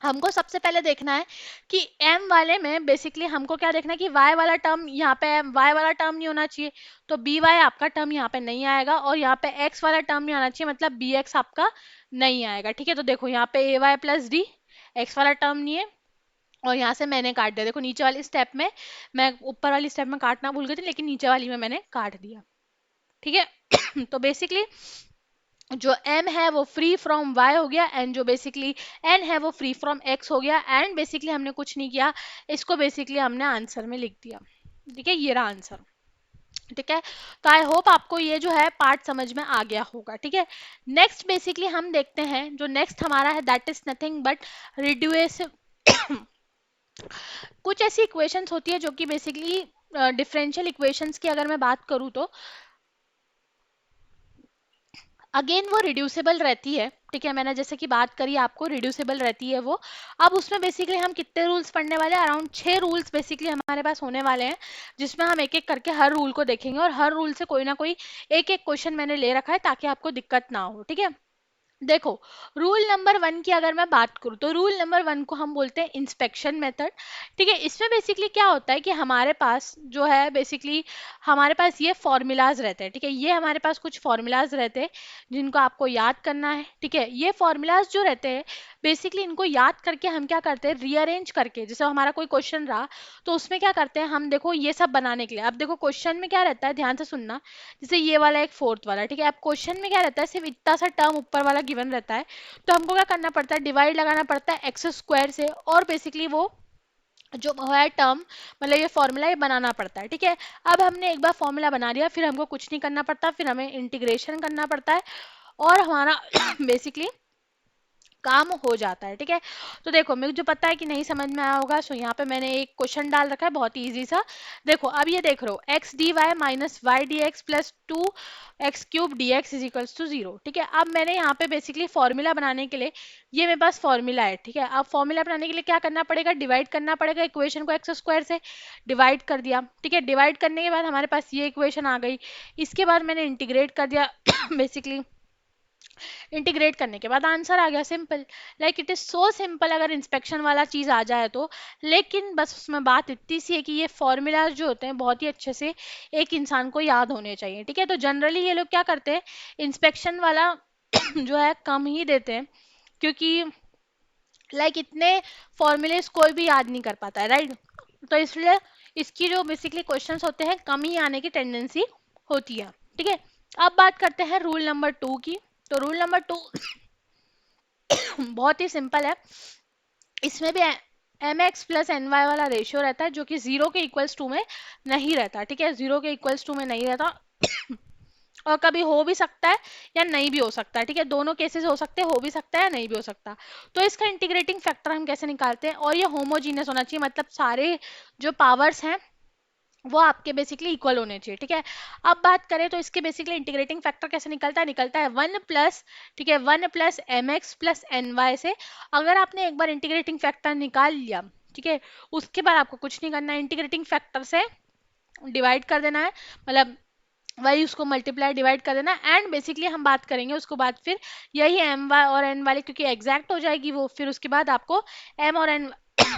हमको सबसे पहले देखना है कि m वाले में बेसिकली हमको क्या देखना है कि y वाला टर्म यहाँ पे y वाला टर्म नहीं होना चाहिए, तो by आपका टर्म यहाँ पे नहीं आएगा, और यहाँ पे x वाला टर्म नहीं आना चाहिए, मतलब bx आपका नहीं आएगा। ठीक है, तो देखो यहाँ पे ay प्लस डी x वाला टर्म नहीं है, और यहाँ से मैंने काट दिया। देखो नीचे वाली स्टेप में मैं ऊपर वाली स्टेप में काटना भूल गई थी, लेकिन नीचे वाली में मैंने काट दिया। ठीक है तो बेसिकली जो m है वो फ्री फ्रॉम y हो गया, एंड जो बेसिकली n है वो फ्री फ्रॉम x हो गया, एंड बेसिकली हमने कुछ नहीं किया, इसको बेसिकली हमने आंसर में लिख दिया। ठीक है, ये रहा आंसर। ठीक है, तो आई होप आपको ये जो है पार्ट समझ में आ गया होगा। ठीक है, नेक्स्ट बेसिकली हम देखते हैं, जो नेक्स्ट हमारा है दैट इज नथिंग बट रिड्यूसिव। कुछ ऐसी इक्वेशंस होती है जो कि बेसिकली डिफरेंशियल इक्वेशंस की अगर मैं बात करूँ तो अगेन वो रिड्यूसिबल रहती है। ठीक है, मैंने जैसे कि बात करी आपको रिड्यूसिबल रहती है वो। अब उसमें बेसिकली हम कितने रूल्स पढ़ने वाले हैं, अराउंड 6 रूल्स बेसिकली हमारे पास होने वाले हैं, जिसमें हम एक एक करके हर रूल को देखेंगे, और हर रूल से कोई ना कोई एक एक क्वेश्चन मैंने ले रखा है ताकि आपको दिक्कत ना हो। ठीक है, देखो रूल नंबर 1 की अगर मैं बात करूँ तो रूल नंबर 1 को हम बोलते हैं इंस्पेक्शन मेथड। ठीक है, इसमें बेसिकली क्या होता है कि हमारे पास जो है बेसिकली हमारे पास ये फॉर्मूलाज रहते हैं। ठीक है, ये हमारे पास कुछ फॉर्मूलाज रहते हैं जिनको आपको याद करना है। ठीक है, ये फॉर्मूलाज जो रहते हैं बेसिकली इनको याद करके हम क्या करते हैं, रीअरेंज करके, जैसे हमारा कोई क्वेश्चन रहा तो उसमें क्या करते हैं हम, देखो ये सब बनाने के लिए, अब देखो क्वेश्चन में क्या रहता है, ध्यान से सुनना। जैसे ये वाला एक फोर्थ वाला। ठीक है, अब क्वेश्चन में क्या रहता है, सिर्फ इतना सा टर्म ऊपर वाला गिवन रहता है, तो हमको क्या करना पड़ता है, डिवाइड लगाना पड़ता है एक्स स्क्वायर से, और बेसिकली वो जो है टर्म मतलब ये फॉर्मूला ये बनाना पड़ता है। ठीक है, अब हमने एक बार फॉर्मूला बना दिया, फिर हमको कुछ नहीं करना पड़ता, फिर हमें इंटीग्रेशन करना पड़ता है, और हमारा बेसिकली काम हो जाता है। ठीक है, तो देखो मुझे जो पता है कि नहीं समझ में आया होगा, सो यहाँ पे मैंने एक क्वेश्चन डाल रखा है बहुत ही इजी सा। देखो अब ये देख रहे हो x d y minus y d x plus two x cube d x is equals to zero. ठीक है, अब मैंने यहाँ पे बेसिकली फॉर्मूला बनाने के लिए, ये मेरे पास फॉर्मूला है। ठीक है, अब फॉर्मूला बनाने के लिए क्या करना पड़ेगा, डिवाइड करना पड़ेगा इक्वेशन को एक्स स्क्वायर से, डिवाइड कर दिया। ठीक है, डिवाइड करने के बाद हमारे पास ये इक्वेशन आ गई, इसके बाद मैंने इंटीग्रेट कर दिया बेसिकली इंटीग्रेट करने के बाद आंसर आ गया, simple. Like it is so simple अगर इंस्पेक्शन वाला चीज आ जाए तो। लेकिन बस उसमें बात इतनी सी है कि ये फॉर्मूलाज जो होते हैं बहुत ही अच्छे से एक इंसान को याद होने चाहिए। ठीक है, तो जनरली ये लोग क्या करते हैं, इंस्पेक्शन वाला जो है कम ही देते हैं, क्योंकि इतने फॉर्मूलेस कोई भी याद नहीं कर पाता है, राइट। तो इसलिए इसकी जो बेसिकली क्वेश्चंस होते हैं कम ही आने की टेंडेंसी होती है। ठीक है, अब बात करते हैं रूल नंबर 2 की। तो रूल नंबर 2 बहुत ही सिंपल है। इसमें भी M x plus n Y वाला रेशियो रहता है, जो कि जीरो के इक्वल्स टू में नहीं रहता। ठीक है, जीरो के इक्वल्स टू में नहीं रहता और कभी हो भी सकता है या नहीं भी हो सकता है। ठीक है, दोनों केसेस हो सकते हैं, हो भी सकता है या नहीं भी हो सकता। तो इसका इंटीग्रेटिंग फैक्टर हम कैसे निकालते हैं, और ये होमोजीनियस होना चाहिए, मतलब सारे जो पावर्स हैं वो आपके बेसिकली इक्वल होने चाहिए। ठीक है, अब बात करें तो इसके बेसिकली इंटीग्रेटिंग फैक्टर कैसे निकलता है, निकलता है 1 प्लस, ठीक है, 1 plus m x plus n y से। अगर आपने एक बार इंटीग्रेटिंग फैक्टर निकाल लिया, ठीक है, उसके बाद आपको कुछ नहीं करना है, इंटीग्रेटिंग फैक्टर से डिवाइड कर देना है, मतलब वही उसको मल्टीप्लाई डिवाइड कर देना, एंड बेसिकली हम बात करेंगे उसको बाद फिर यही एम वाई और एन वाले, क्योंकि एग्जैक्ट हो जाएगी वो, फिर उसके बाद आपको एम और एन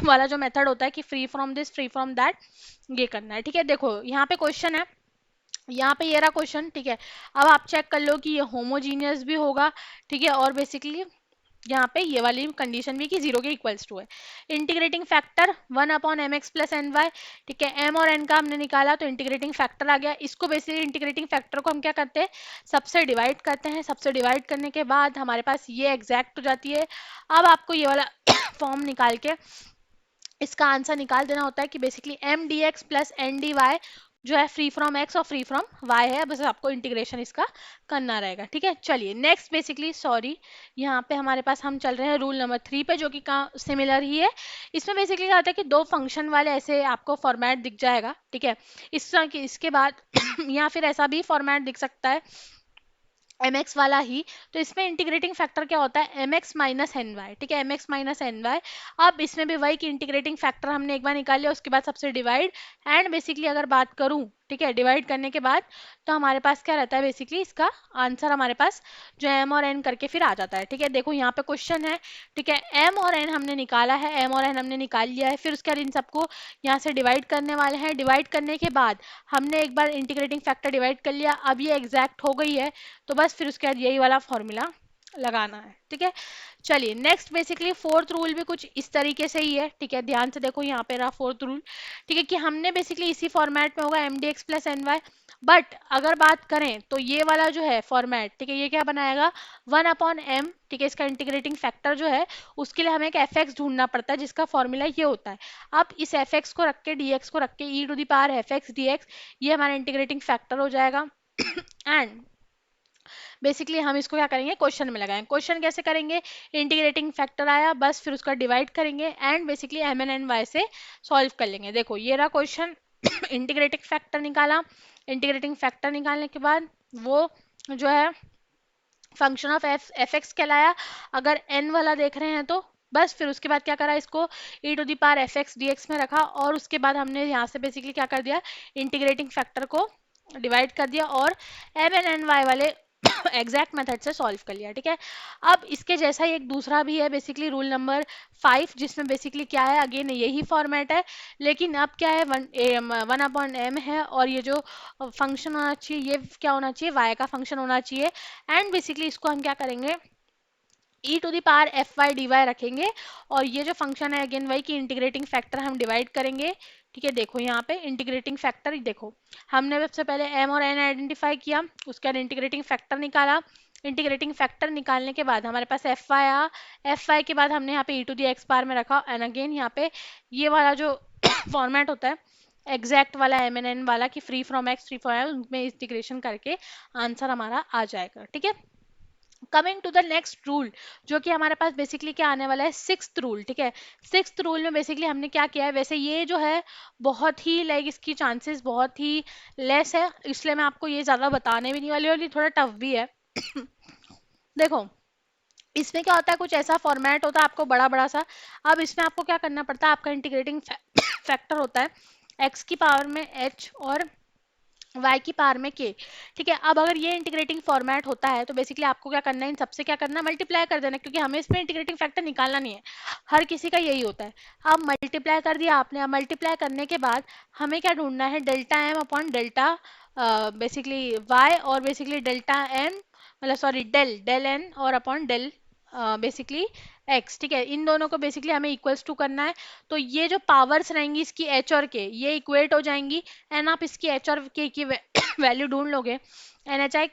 वाला जो मेथड होता है कि free from this free from that, ये करना है। ठीक है, देखो यहाँ पे क्वेश्चन है, यहाँ पे ये रहा क्वेश्चन। ठीक है, अब आप चेक कर लो कि ये होमोजीनियस भी होगा, ठीक है, और बेसिकली यहाँ पे ये वाली कंडीशन भी कि जीरो के इक्वल्स टू है। Integrating factor 1/mx plus n y, ठीक है, m और n का हमने निकाला तो इंटीग्रेटिंग फैक्टर आ गया। इसको बेसिकली इंटीग्रेटिंग फैक्टर को हम क्या करते हैं, सबसे डिवाइड करते हैं। सबसे डिवाइड करने के बाद हमारे पास ये एग्जैक्ट हो जाती है। अब आपको ये वाला फॉर्म निकाल के इसका आंसर निकाल देना होता है कि basically m D x plus N D y जो है फ्री फ्रॉम एक्स और फ्री फ्रॉम वाई है, बस आपको इंटीग्रेशन इसका करना रहेगा। ठीक है, चलिए नेक्स्ट बेसिकली सॉरी यहाँ पे हमारे पास हम चल रहे हैं रूल नंबर 3 पे, जो कि सिमिलर ही है। इसमें बेसिकली क्या होता है कि दो फंक्शन वाले ऐसे आपको फॉर्मेट दिख जाएगा। ठीक है, इसके बाद या फिर ऐसा भी फॉर्मेट दिख सकता है एम एक्स वाला ही। तो इसमें इंटीग्रेटिंग फैक्टर क्या होता है, m x minus n y. ठीक है, m x minus n y. अब इसमें भी वही कि इंटीग्रेटिंग फैक्टर हमने एक बार निकाल लिया, उसके बाद सबसे डिवाइड एंड बेसिकली अगर बात करूं, ठीक है, डिवाइड करने के बाद तो हमारे पास क्या रहता है, बेसिकली इसका आंसर हमारे पास जो एम और एन करके फिर आ जाता है। ठीक है, देखो यहाँ पे क्वेश्चन है, ठीक है, एम और एन हमने निकाला है, एम और एन हमने निकाल लिया है, फिर उसके बाद इन सबको यहाँ से डिवाइड करने वाले हैं। डिवाइड करने के बाद हमने एक बार इंटीग्रेटिंग फैक्टर डिवाइड कर लिया, अब ये एग्जैक्ट हो गई है, तो बस फिर उसके बाद यही वाला फॉर्मूला लगाना है। ठीक है, चलिए नेक्स्ट बेसिकली फोर्थ रूल भी कुछ इस तरीके से ही है। ठीक है, ध्यान से देखो यहाँ पे रहा फोर्थ रूल। ठीक है, कि हमने बेसिकली इसी फॉर्मेट में होगा m D x plus n y, but अगर बात करें तो ये वाला जो है फॉर्मेट, ठीक है, ये क्या बनाएगा 1/m। ठीक है, इसका इंटीग्रेटिंग फैक्टर जो है उसके लिए हमें एक एफ एक्स ढूंढना पड़ता है, जिसका फॉर्मूला ये होता है। अब इस एफ एक्स को रख के डी एक्स को रख के E to the power F X D X, ये हमारा इंटीग्रेटिंग फैक्टर हो जाएगा। एंड बेसिकली हम इसको क्या करेंगे, क्वेश्चन में लगाएंगे। क्वेश्चन कैसे करेंगे, इंटीग्रेटिंग फैक्टर आया, बस फिर उसका डिवाइड करेंगे and basically m n n y से सॉल्व कर लेंगे। देखो ये रहा क्वेश्चन, इंटीग्रेटिंग फैक्टर निकाला। इंटीग्रेटिंग फैक्टर निकालने के बाद वो जो है फंक्शन ऑफ एफ एक्स कहलाया। अगर एन वाला देख रहे हैं तो बस फिर उसके बाद क्या करा, इसको E to the power F X D x में रखा, और उसके बाद हमने यहाँ से बेसिकली क्या कर दिया, इंटीग्रेटिंग फैक्टर को डिवाइड कर दिया और एम एन एन वाई वाले एग्जैक्ट मेथड से सॉल्व कर लिया। ठीक है, अब इसके जैसा ही एक दूसरा भी है बेसिकली रूल नंबर 5, जिसमें बेसिकली क्या है, अगेन यही फॉर्मेट है, लेकिन अब क्या है 1/m है, और ये जो फंक्शन होना चाहिए ये क्या होना चाहिए, y का फंक्शन होना चाहिए। एंड बेसिकली इसको हम क्या करेंगे, E to the power F Y D Y रखेंगे, और ये जो फंक्शन है अगेन वही की इंटीग्रेटिंग फैक्टर हम डिवाइड करेंगे। ठीक है, देखो यहाँ पे इंटीग्रेटिंग फैक्टर देखो, हमने सबसे पहले एम और एन आइडेंटिफाई किया, उसके बाद इंटीग्रेटिंग फैक्टर निकाला। इंटीग्रेटिंग फैक्टर निकालने के बाद हमारे पास एफ वाई आया, एफ वाई के बाद हमने यहाँ पे ई टू दी एक्स पावर में रखा, एंड अगेन यहाँ पे ये वाला जो फॉर्मेट होता है एग्जैक्ट वाला एम एन एन वाला कि free from x free from x, उनमें इंटीग्रेशन करके आंसर हमारा आ जाएगा। ठीक है, coming to the next rule, जो कि हमारे पास बेसिकली क्या आने वाला है, सिक्स्थ रूल। ठीक है, सिक्स्थ रूल में बेसिकली हमने क्या किया है, वैसे ये जो है बहुत ही लाइक इसकी चांसेस बहुत ही लेस है, इसलिए मैं आपको ये ज़्यादा बताने भी नहीं वाली, और ये थोड़ा टफ भी है। देखो इसमें क्या होता है, कुछ ऐसा फॉर्मेट होता है आपको बड़ा बड़ा सा। अब इसमें आपको क्या करना पड़ता है, आपका इंटीग्रेटिंग फैक्टर होता है एक्स की पावर में एच और y की पावर में k। ठीक है, अब अगर ये इंटीग्रेटिंग फॉर्मेट होता है तो बेसिकली आपको क्या करना है, इन सबसे क्या करना है, मल्टीप्लाई कर देना, क्योंकि हमें इसमें इंटीग्रेटिंग फैक्टर निकालना नहीं है, हर किसी का यही होता है। अब मल्टीप्लाई कर दिया आपने, अब मल्टीप्लाई करने के बाद हमें क्या ढूंढना है, delta m upon delta basically y, और बेसिकली डेल्टा एन मतलब सॉरी डेल डेल एन और अपॉन डेल बेसिकली एक्स। ठीक है, इन दोनों को बेसिकली हमें इक्वल्स टू करना है। तो ये जो पावर्स रहेंगी इसकी एच और के, ये इक्वेट हो जाएंगी, एंड आप इसकी एच और के की वैल्यू ढूंढ लोगे। एन एच आई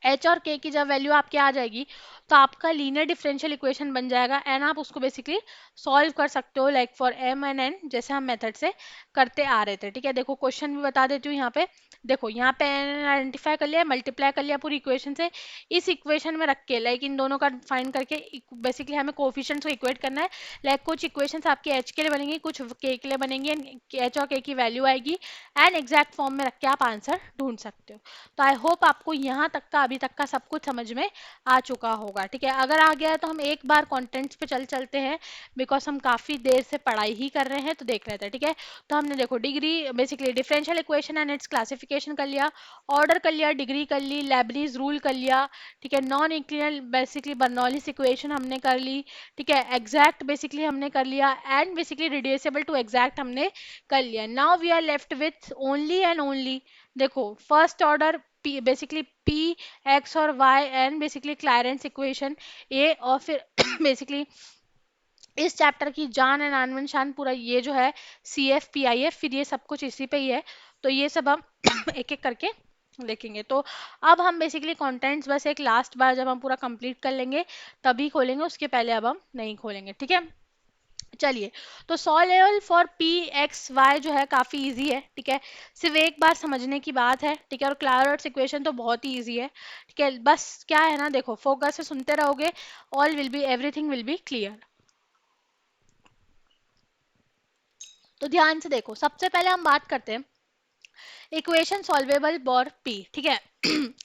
एच और के की जब वैल्यू आपके आ जाएगी तो आपका लीनियर डिफरेंशियल इक्वेशन बन जाएगा, एंड आप उसको बेसिकली सॉल्व कर सकते हो like for m and n, जैसे हम मेथड से करते आ रहे थे। ठीक है, देखो क्वेश्चन भी बता देती हूँ यहाँ पे। देखो यहाँ पे एन आइडेंटिफाई कर लिया, मल्टीप्लाई कर लिया पूरी इक्वेशन से, इस इक्वेशन में रख के लाइक इन दोनों का फाइंड करके बेसिकली हमें कोफिशिएंट्स को इक्वेट करना है। लाइक कुछ इक्वेशंस आपके एच के लिए बनेंगी, कुछ के लिए बनेंगी, एच और के की वैल्यू आएगी, एंड एग्जैक्ट फॉर्म में रख के आप आंसर ढूंढ सकते हो। तो आई होप आपको यहाँ तक का अभी तक का सब कुछ समझ में आ चुका होगा। ठीक है, अगर आ गया है तो हम एक बार कंटेंट्स पे चलते हैं, बिकॉज हम काफ़ी देर से पढ़ाई ही कर रहे हैं, तो देख लेते हैं। ठीक है, तो हमने देखो degree basically differential equation and it's classification कर लिया, ऑर्डर कर लिया, डिग्री कर ली, लेबनीज रूल कर लिया। ठीक है, नॉन इंक्लिनल बेसिकली बर्नौलीज इक्वेशन हमने कर ली। ठीक है, एग्जैक्ट बेसिकली हमने कर लिया, and basically reducible to exact हमने कर लिया। Now we are left with only and only देखो first order p basically p x और y and basically Clairaut's equation a, और फिर बेसिकली इस चैप्टर की जान एंड आनवन शान पूरा ये जो है C F P I F, फिर ये सब कुछ इसी पे ही है। तो ये सब हम एक एक करके देखेंगे। तो अब हम बेसिकली कंटेंट्स बस एक लास्ट बार जब हम पूरा कंप्लीट कर लेंगे तभी खोलेंगे, उसके पहले अब हम नहीं खोलेंगे, ठीक है। चलिए, तो solvable for p x y जो है काफ़ी इजी है, ठीक है, सिर्फ एक बार समझने की बात है, ठीक है। और क्लैरोट्स इक्वेशन तो बहुत ही इजी है, ठीक है। बस क्या है ना, देखो फोकस से सुनते रहोगे, all will be everything will be clear. तो ध्यान से देखो, सबसे पहले हम बात करते हैं इक्वेशन सॉल्वेबल फॉर पी, ठीक है।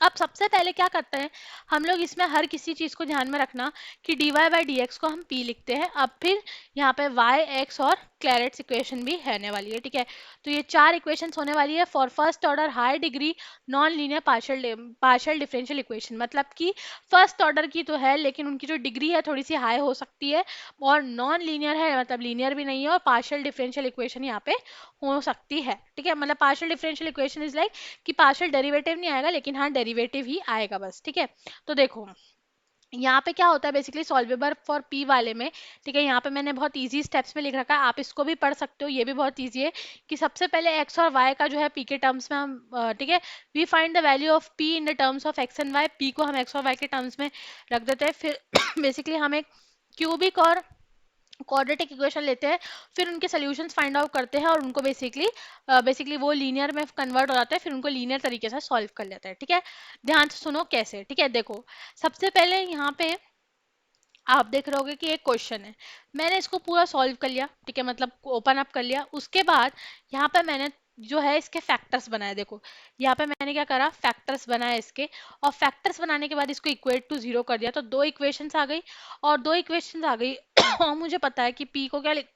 अब सबसे पहले क्या करते हैं हम लोग, इसमें हर किसी चीज को ध्यान में रखना कि d y by D x को हम पी लिखते हैं। अब फिर यहाँ पे वाई एक्स और क्लैरेट्स इक्वेशन भी रहने वाली है, ठीक है। तो ये चार इक्वेशंस होने वाली है for first order high degree non linear partial differential equation, मतलब कि फर्स्ट ऑर्डर की तो है लेकिन उनकी जो डिग्री है थोड़ी सी हाई हो सकती है, और नॉन लीनियर है मतलब लीनियर भी नहीं है, और पार्शियल डिफरेंशियल इक्वेशन यहाँ पे हो सकती है, ठीक है। मतलब partial differential equation is like कि पार्शियल डेरिवेटिव नहीं आएगा लेकिन हाँ डेरिवेटिव ही आएगा बस, ठीक है। तो देखो यहाँ पे क्या होता है बेसिकली सॉल्वेबल फॉर पी वाले में, ठीक है, यहाँ पे मैंने बहुत इजी स्टेप्स में लिख रखा है, आप इसको भी पढ़ सकते हो, ये भी बहुत इजी है कि सबसे पहले एक्स और वाई का जो है पी के टर्म्स में हम, ठीक है, we find the value of p in the terms of x and y, p को हम एक्स और वाई के टर्म्स में रख देते हैं। फिर बेसिकली हम एक क्यूबिक और क्वाड्रेटिक इक्वेशन लेते हैं, फिर उनके सॉल्यूशंस फाइंड आउट करते हैं और उनको बेसिकली वो लीनियर में कन्वर्ट हो जाते हैं, फिर उनको लीनियर तरीके से सॉल्व कर लेते हैं, ठीक है। ध्यान से सुनो कैसे, ठीक है। देखो सबसे पहले यहाँ पे आप देख रहे होगे कि एक क्वेश्चन है, मैंने इसको पूरा सॉल्व कर लिया, ठीक है, मतलब ओपन अप कर लिया। उसके बाद यहाँ पे मैंने जो है इसके फैक्टर्स बनाए, देखो यहाँ पे मैंने क्या करा, फैक्टर्स बनाए इसके, और फैक्टर्स बनाने के बाद इसको इक्वेट टू जीरो कर दिया, तो दो इक्वेशंस आ गई, और दो इक्वेशंस आ गई और मुझे पता है कि पी को क्या लिख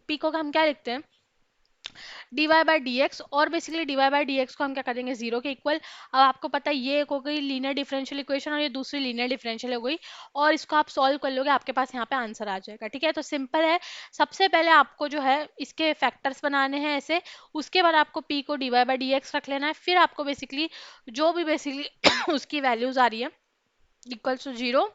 पी को हम क्या लिखते हैं, d y by D x, और basically d y by D x को हम क्या कर देंगे, जीरो के इक्वल। अब आपको पता है ये एक हो गई लीनियर डिफरेंशियल इक्वेशन और ये दूसरी लीनियर डिफरेंशियल हो गई, और इसको आप सॉल्व कर लोगे आपके पास यहाँ पे आंसर आ जाएगा, ठीक है। तो सिंपल है, सबसे पहले आपको जो है इसके फैक्टर्स बनाने हैं ऐसे, उसके बाद आपको पी को d y by D x रख लेना है, फिर आपको बेसिकली जो भी बेसिकली उसकी वैल्यूज आ रही है equals to zero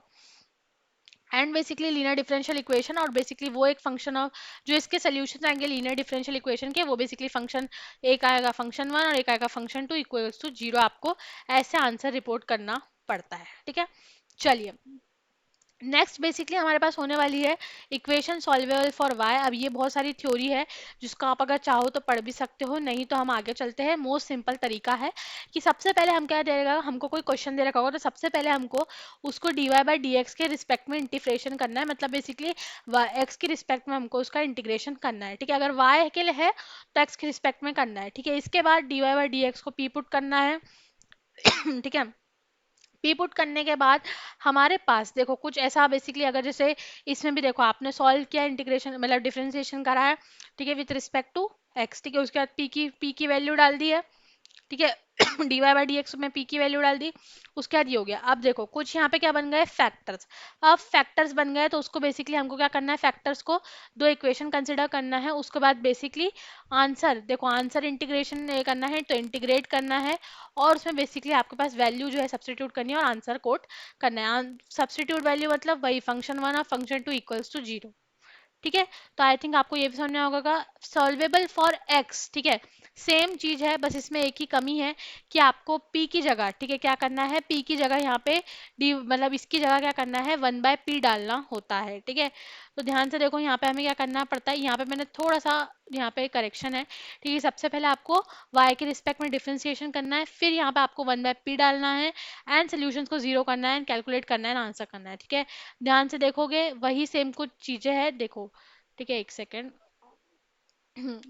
and basically linear differential equation, और बेसिकली वो एक फंक्शन ऑफ जो इसके सोल्यूशन आएंगे लीनियर डिफरेंशियल इक्वेशन के, वो बेसिकली फंक्शन एक आएगा फंक्शन वन और एक आएगा function two equals to zero, आपको ऐसे आंसर रिपोर्ट करना पड़ता है, ठीक है। चलिए नेक्स्ट बेसिकली हमारे पास होने वाली है इक्वेशन सॉल्वेबल फॉर वाई। अब ये बहुत सारी थ्योरी है जिसको आप अगर चाहो तो पढ़ भी सकते हो, नहीं तो हम आगे चलते हैं। मोस्ट सिंपल तरीका है कि सबसे पहले हम क्या देगा, हमको कोई क्वेश्चन दे रखा होगा तो सबसे पहले हमको उसको d y by D x के रिस्पेक्ट में इंटीग्रेशन करना है, मतलब बेसिकली एक्स के रिस्पेक्ट में हमको उसका इंटीग्रेशन करना है, ठीक है। अगर वाई के लिए है तो एक्स के रिस्पेक्ट में करना है, ठीक है। इसके बाद d y by D x को पी पुट करना है ठीक है। पी पुट करने के बाद हमारे पास देखो कुछ ऐसा बेसिकली, अगर जैसे इसमें भी देखो आपने सॉल्व किया इंटीग्रेशन मतलब डिफरेंशिएशन करा है, ठीक है, विथ रिस्पेक्ट टू एक्स, ठीक है। उसके बाद पी की वैल्यू डाल दी है, ठीक है d y by D x में पी की वैल्यू डाल दी, उसके बाद ये हो गया। अब देखो कुछ यहाँ पे क्या बन गए, फैक्टर्स। अब फैक्टर्स बन गए तो उसको बेसिकली हमको क्या करना है, फैक्टर्स को दो इक्वेशन कंसिडर करना है, उसके बाद बेसिकली आंसर, देखो आंसर इंटीग्रेशन करना है तो इंटीग्रेट करना है, और उसमें बेसिकली आपके पास वैल्यू जो है सब्सटीट्यूट करनी है और आंसर कोट करना है। सब्सटीट्यूट वैल्यू मतलब वही फंक्शन वन और function two equals to zero, ठीक है। तो आई थिंक आपको ये भी समझ में होगा सॉल्वेबल फॉर एक्स, ठीक है, सेम चीज है, बस इसमें एक ही कमी है कि आपको p की जगह, ठीक है, क्या करना है, p की जगह यहाँ पे d मतलब इसकी जगह क्या करना है, वन बाय पी डालना होता है, ठीक है। तो ध्यान से देखो यहाँ पे हमें क्या करना पड़ता है, यहाँ पे मैंने थोड़ा सा यहाँ पे करेक्शन है, ठीक है। सबसे पहले आपको y के रिस्पेक्ट में डिफरेंशिएशन करना है, फिर यहाँ पे आपको वन बाय पी डालना है एंड सोल्यूशंस को जीरो करना है एंड कैलकुलेट करना है, आंसर करना है, ठीक है। ध्यान से देखोगे वही सेम कुछ चीजें हैं, देखो, ठीक है, एक सेकेंड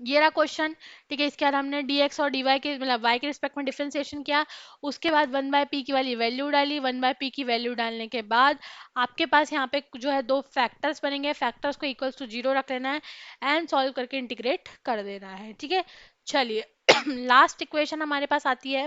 ये रहा क्वेश्चन, ठीक है। इसके बाद हमने dx और dy के मतलब y के रिस्पेक्ट में डिफरेंशिएशन किया, उसके बाद वन बाय पी की वाली वैल्यू डाली, वन बाय पी की वैल्यू डालने के बाद आपके पास यहाँ पे जो है दो फैक्टर्स बनेंगे, फैक्टर्स को इक्वल्स टू जीरो रख लेना है एंड सॉल्व करके इंटीग्रेट कर देना है, ठीक है। चलिए लास्ट इक्वेशन हमारे पास आती है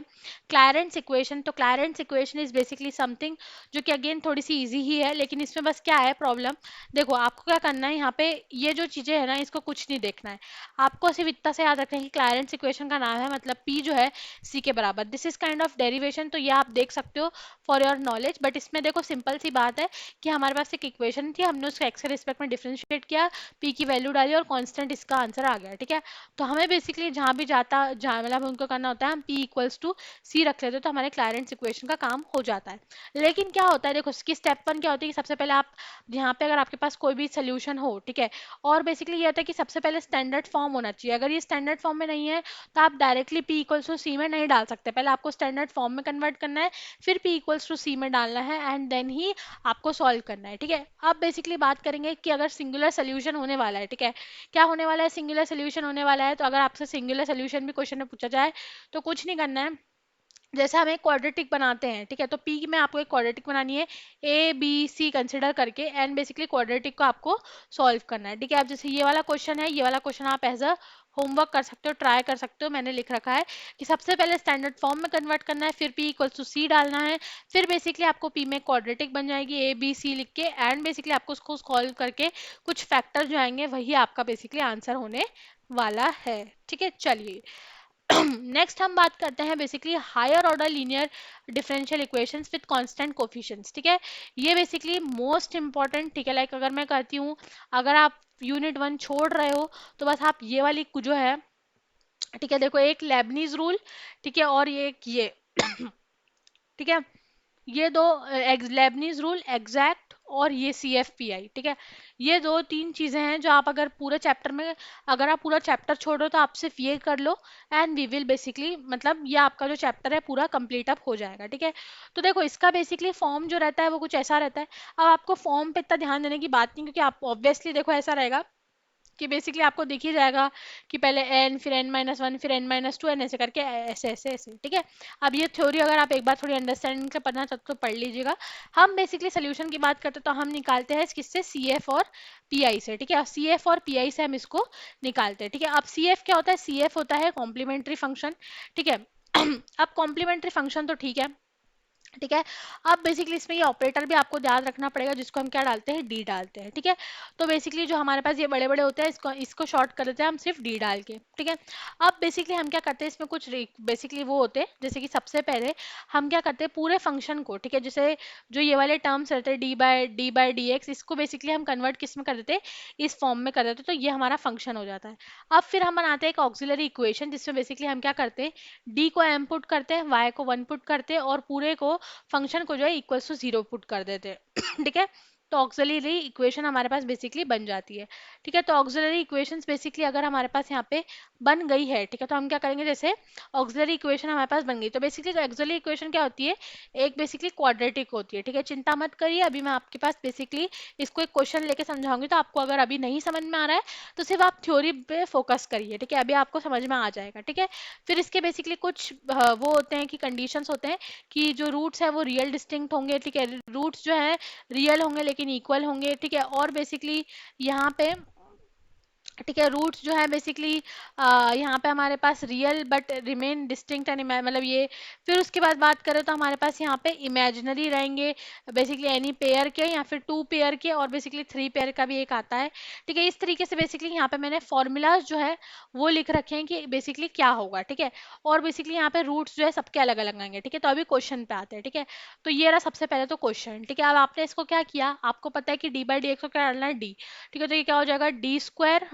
क्लैरेंस इक्वेशन। तो Clarence equation is basically something जो कि अगेन थोड़ी सी इजी ही है, लेकिन इसमें बस क्या है प्रॉब्लम, देखो आपको क्या करना है यहाँ पे, ये जो चीजें है ना इसको कुछ नहीं देखना है, आपको सिर्फ इतना से याद रखना है कि क्लैरेंस इक्वेशन का नाम है मतलब P जो है C के बराबर। This is kind of derivation, तो ये आप देख सकते हो फॉर योर नॉलेज। बट इसमें देखो सिंपल सी बात है कि हमारे पास एक इक्वेशन थी, हमने उसको एक्स के रिस्पेक्ट में डिफरेंशिएट किया, P की वैल्यू डाली और कॉन्स्टेंट इसका आंसर आ गया, ठीक है। तो हमें बेसिकली जहां भी जाता जहाँ मतलब उनको करना होता है, हम P इक्वल्स टू C रख लेते हैं तो हमारे क्लैरेंस इक्वेशन का काम हो जाता है। लेकिन क्या होता है देखो, इसकी स्टेप 1 क्या होती है कि सबसे पहले आप यहाँ पे अगर आपके पास कोई भी सोल्यूशन हो, ठीक है, और बेसिकली ये होता है कि सबसे पहले स्टैंडर्ड फॉर्म होना चाहिए। अगर ये स्टैंडर्ड फॉर्म में नहीं है तो आप directly P equals to C में नहीं डाल सकते, पहले आपको स्टैंडर्ड फॉर्म में कन्वर्ट करना है, फिर P इक्वल्स टू C में डालना है एंड देन ही आपको सॉल्व करना है, ठीक है। अब बेसिकली बात करेंगे कि अगर सिंगुलर सोल्यूशन होने वाला है, ठीक है, क्या होने वाला है, सिंगुलर सोल्यूशन होने वाला है। तो अगर आपसे सिंगुलर सोल्यूशन भी क्वेश्चन में पूछा जाए तो कुछ नहीं करना है, जैसे हम एक क्वाड्रेटिक बनाते हैं, ठीक है, तो पी में आपको एक क्वाड्रेटिक बनानी है ए बी सी कंसिडर करके एंड बेसिकली क्वाड्रेटिक को आपको सॉल्व करना है, ठीक है। अब जैसे ये वाला क्वेश्चन है, ये वाला क्वेश्चन आप एज अ होमवर्क कर सकते हो, ट्राई कर सकते हो, मैंने लिख रखा है कि सबसे पहले स्टैंडर्ड फॉर्म में कन्वर्ट करना है, फिर p इक्वल्स टू सी डालना है, फिर बेसिकली आपको p में क्वाड्रेटिक बन जाएगी ए बी सी लिख के एंड बेसिकली आपको उसको सॉल्व करके कुछ फैक्टर जो आएंगे वही आपका बेसिकली आंसर होने वाला है, ठीक है। चलिए नेक्स्ट हम बात करते हैं basically higher order linear differential equations with constant coefficients, ठीक है। ये बेसिकली मोस्ट इंपॉर्टेंट, ठीक है, लाइक अगर मैं कहती हूँ अगर आप यूनिट 1 छोड़ रहे हो तो बस आप ये वाली जो है, ठीक है, देखो एक लेबनीज रूल, ठीक है, और ये ठीक है, ये दो लेबनीज रूल एग्जैक्ट और ये CFPI, ठीक है, ये दो तीन चीजें हैं जो आप अगर पूरे चैप्टर में, अगर आप पूरा चैप्टर छोड़ो तो आप सिर्फ ये कर लो एंड वी विल बेसिकली मतलब ये आपका जो चैप्टर है पूरा कंप्लीट अप हो जाएगा, ठीक है। तो देखो इसका बेसिकली फॉर्म जो रहता है वो कुछ ऐसा रहता है। अब आपको फॉर्म पे इतना ध्यान देने की बात नहीं, क्योंकि आप ऑब्वियसली देखो ऐसा रहेगा कि बेसिकली आपको दिख ही जाएगा कि पहले n फिर n-1 फिर n-2 एन ऐसे करके ऐसे ऐसे ऐसे, ठीक है। अब ये थ्योरी अगर आप एक बार थोड़ी अंडरस्टैंडिंग से पढ़ना चाहते तो पढ़ लीजिएगा। हम बेसिकली सोल्यूशन की बात करते तो हम निकालते हैं किससे, CF और PI से, ठीक है, CF और PI से हम इसको निकालते हैं, ठीक है। अब CF क्या होता है, CF होता है कॉम्प्लीमेंट्री फंक्शन, ठीक है। अब कॉम्प्लीमेंट्री फंक्शन तो ठीक है, ठीक है। अब बेसिकली इसमें ये ऑपरेटर भी आपको याद रखना पड़ेगा जिसको हम क्या डालते हैं, डी डालते हैं, ठीक है। तो बेसिकली जो हमारे पास ये बड़े बड़े होते हैं इसको इसको शॉर्ट कर देते हैं हम सिर्फ डी डाल के, ठीक है। अब बेसिकली हम क्या करते हैं, इसमें कुछ बेसिकली वो होते हैं, जैसे कि सबसे पहले हम क्या करते हैं पूरे फंक्शन को, ठीक है, जैसे जो ये वाले टर्म्स रहते हैं डी बाई डी एक्स, इसको बेसिकली हम कन्वर्ट किस में कर देते हैं, इस फॉर्म में कर देते हैं, तो ये हमारा फंक्शन हो जाता है। अब फिर हम बनाते हैं एक ऑक्सिलरी इक्वेशन जिसमें बेसिकली हम क्या करते हैं, डी को m पुट करते हैं, y को 1 पुट करते हैं और पूरे को फंक्शन को जो है इक्वल्स टू 0 पुट कर देते हैं ठीक है। तो ऑक्सिलरी इक्वेशन हमारे पास बेसिकली बन जाती है, ठीक है। तो ऑक्सिलरी इक्वेशंस बेसिकली अगर हमारे पास यहाँ पे बन गई है, ठीक है, तो हम क्या करेंगे, जैसे ऑक्सिलरी इक्वेशन हमारे पास बन गई तो बेसिकली ऑक्सिलरी इक्वेशन क्या होती है, एक बेसिकली क्वाड्रेटिक होती है, ठीक है। चिंता मत करिए, अभी मैं आपके पास बेसिकली इसको एक क्वेश्चन लेके समझाऊंगी, तो आपको अगर अभी नहीं समझ में आ रहा है तो सिर्फ आप थ्योरी पे फोकस करिए, ठीक है, अभी आपको समझ में आ जाएगा, ठीक है। फिर इसके बेसिकली कुछ वो होते हैं कि कंडीशंस होते हैं कि जो रूट्स है वो रियल डिस्टिंक्ट होंगे, ठीक है, रूट्स जो है रियल होंगे लेकिन इक्वल होंगे, ठीक है। और बेसिकली यहाँ पे, ठीक है, रूट्स जो है बेसिकली यहाँ पे हमारे पास real but remain distinct and मतलब ये, फिर उसके बाद बात करें तो हमारे पास यहाँ पे इमेजिनरी रहेंगे बेसिकली एनी पेयर के या फिर 2 पेयर के, और बेसिकली 3 पेयर का भी एक आता है, ठीक है। इस तरीके से बेसिकली यहाँ पे मैंने फॉर्मूलाज जो है वो लिख रखे हैं कि बेसिकली क्या होगा, ठीक है। और बेसिकली यहाँ पे रूट्स जो है सबके अलग अलग आएंगे, ठीक है। तो अभी क्वेश्चन पे आते हैं, ठीक है। तो ये रहा सबसे पहले तो क्वेश्चन, ठीक है। अब आपने इसको क्या किया, आपको पता है कि डी बाई डी एक्स को क्या डालना है, डी, ठीक है। तो ये क्या हो जाएगा, डी स्क्वायर,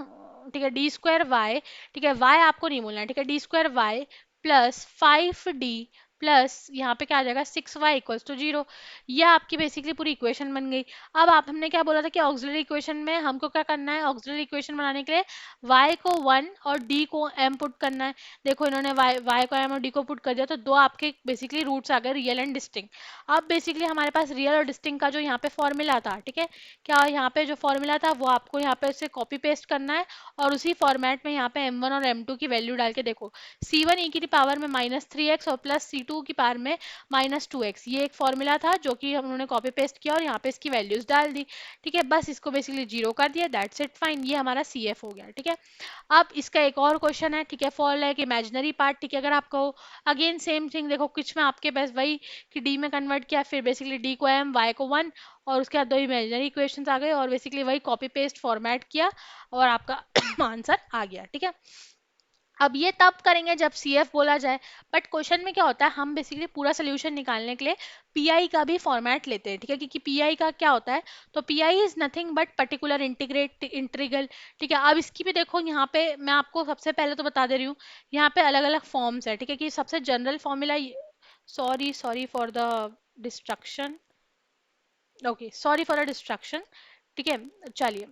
ठीक है, डी स्क्वायर वाई, ठीक है, वाई आपको नहीं बोलना है, ठीक है, d square y plus 5d plus यहाँ पे क्या आ जाएगा 6y इक्वल्स टू 0। ये आपकी बेसिकली पूरी इक्वेशन बन गई। अब आप हमने क्या बोला था कि ऑक्सिलरी इक्वेशन में हमको क्या करना है, ऑक्सिलरी इक्वेशन बनाने के लिए y को 1 और d को m पुट करना है। देखो इन्होंने y को m और d को पुट कर दिया तो दो आपके बेसिकली रूट्स आ गए, रियल एंड डिस्टिंक्ट। अब बेसिकली हमारे पास रियल और डिस्टिंक्ट का जो यहाँ पे फॉर्मूला था, ठीक है, क्या यहाँ पे जो फॉर्मूला था वो आपको यहाँ पे से कॉपी पेस्ट करना है और उसी फॉर्मेट में यहाँ पे m1 और m2 की वैल्यू डाल के देखो, c1 e की पावर में -3x और प्लस c2 टू की पावर में -2x, ये एक फॉर्मूला था जो कि हम उन्होंने कॉपी पेस्ट किया और यहाँ पे इसकी वैल्यूज डाल दी। ठीक है, बस इसको बेसिकली जीरो कर दिया, दैट्स इट, फाइन, ये हमारा सी एफ हो गया। ठीक है, अब इसका एक और क्वेश्चन है। ठीक है, फॉर लाइक इमेजिनरी पार्ट। ठीक है, अगर आपको अगेन सेम थिंग, देखो कुछ में आपके पास वही कि डी में कन्वर्ट किया, फिर बेसिकली डी को एम, वाई को 1, और उसके बाद दो इमेजिनरी इक्वेशंस आ गए और बेसिकली वही कॉपी पेस्ट फॉर्मेट किया और आपका आंसर आ गया। ठीक है, अब ये तब करेंगे जब CF बोला जाए, बट क्वेश्चन में क्या होता है, हम बेसिकली पूरा सोल्यूशन निकालने के लिए PI का भी फॉर्मेट लेते हैं। ठीक है, क्योंकि PI का क्या होता है, तो PI is nothing but particular integrate integral. ठीक है, अब इसकी भी देखो, यहाँ पे मैं आपको सबसे पहले तो बता दे रही हूँ, यहाँ पे अलग अलग फॉर्म्स है। ठीक है, कि सबसे general formula, sorry sorry for the destruction, okay sorry for a destruction. ठीक है, चलिए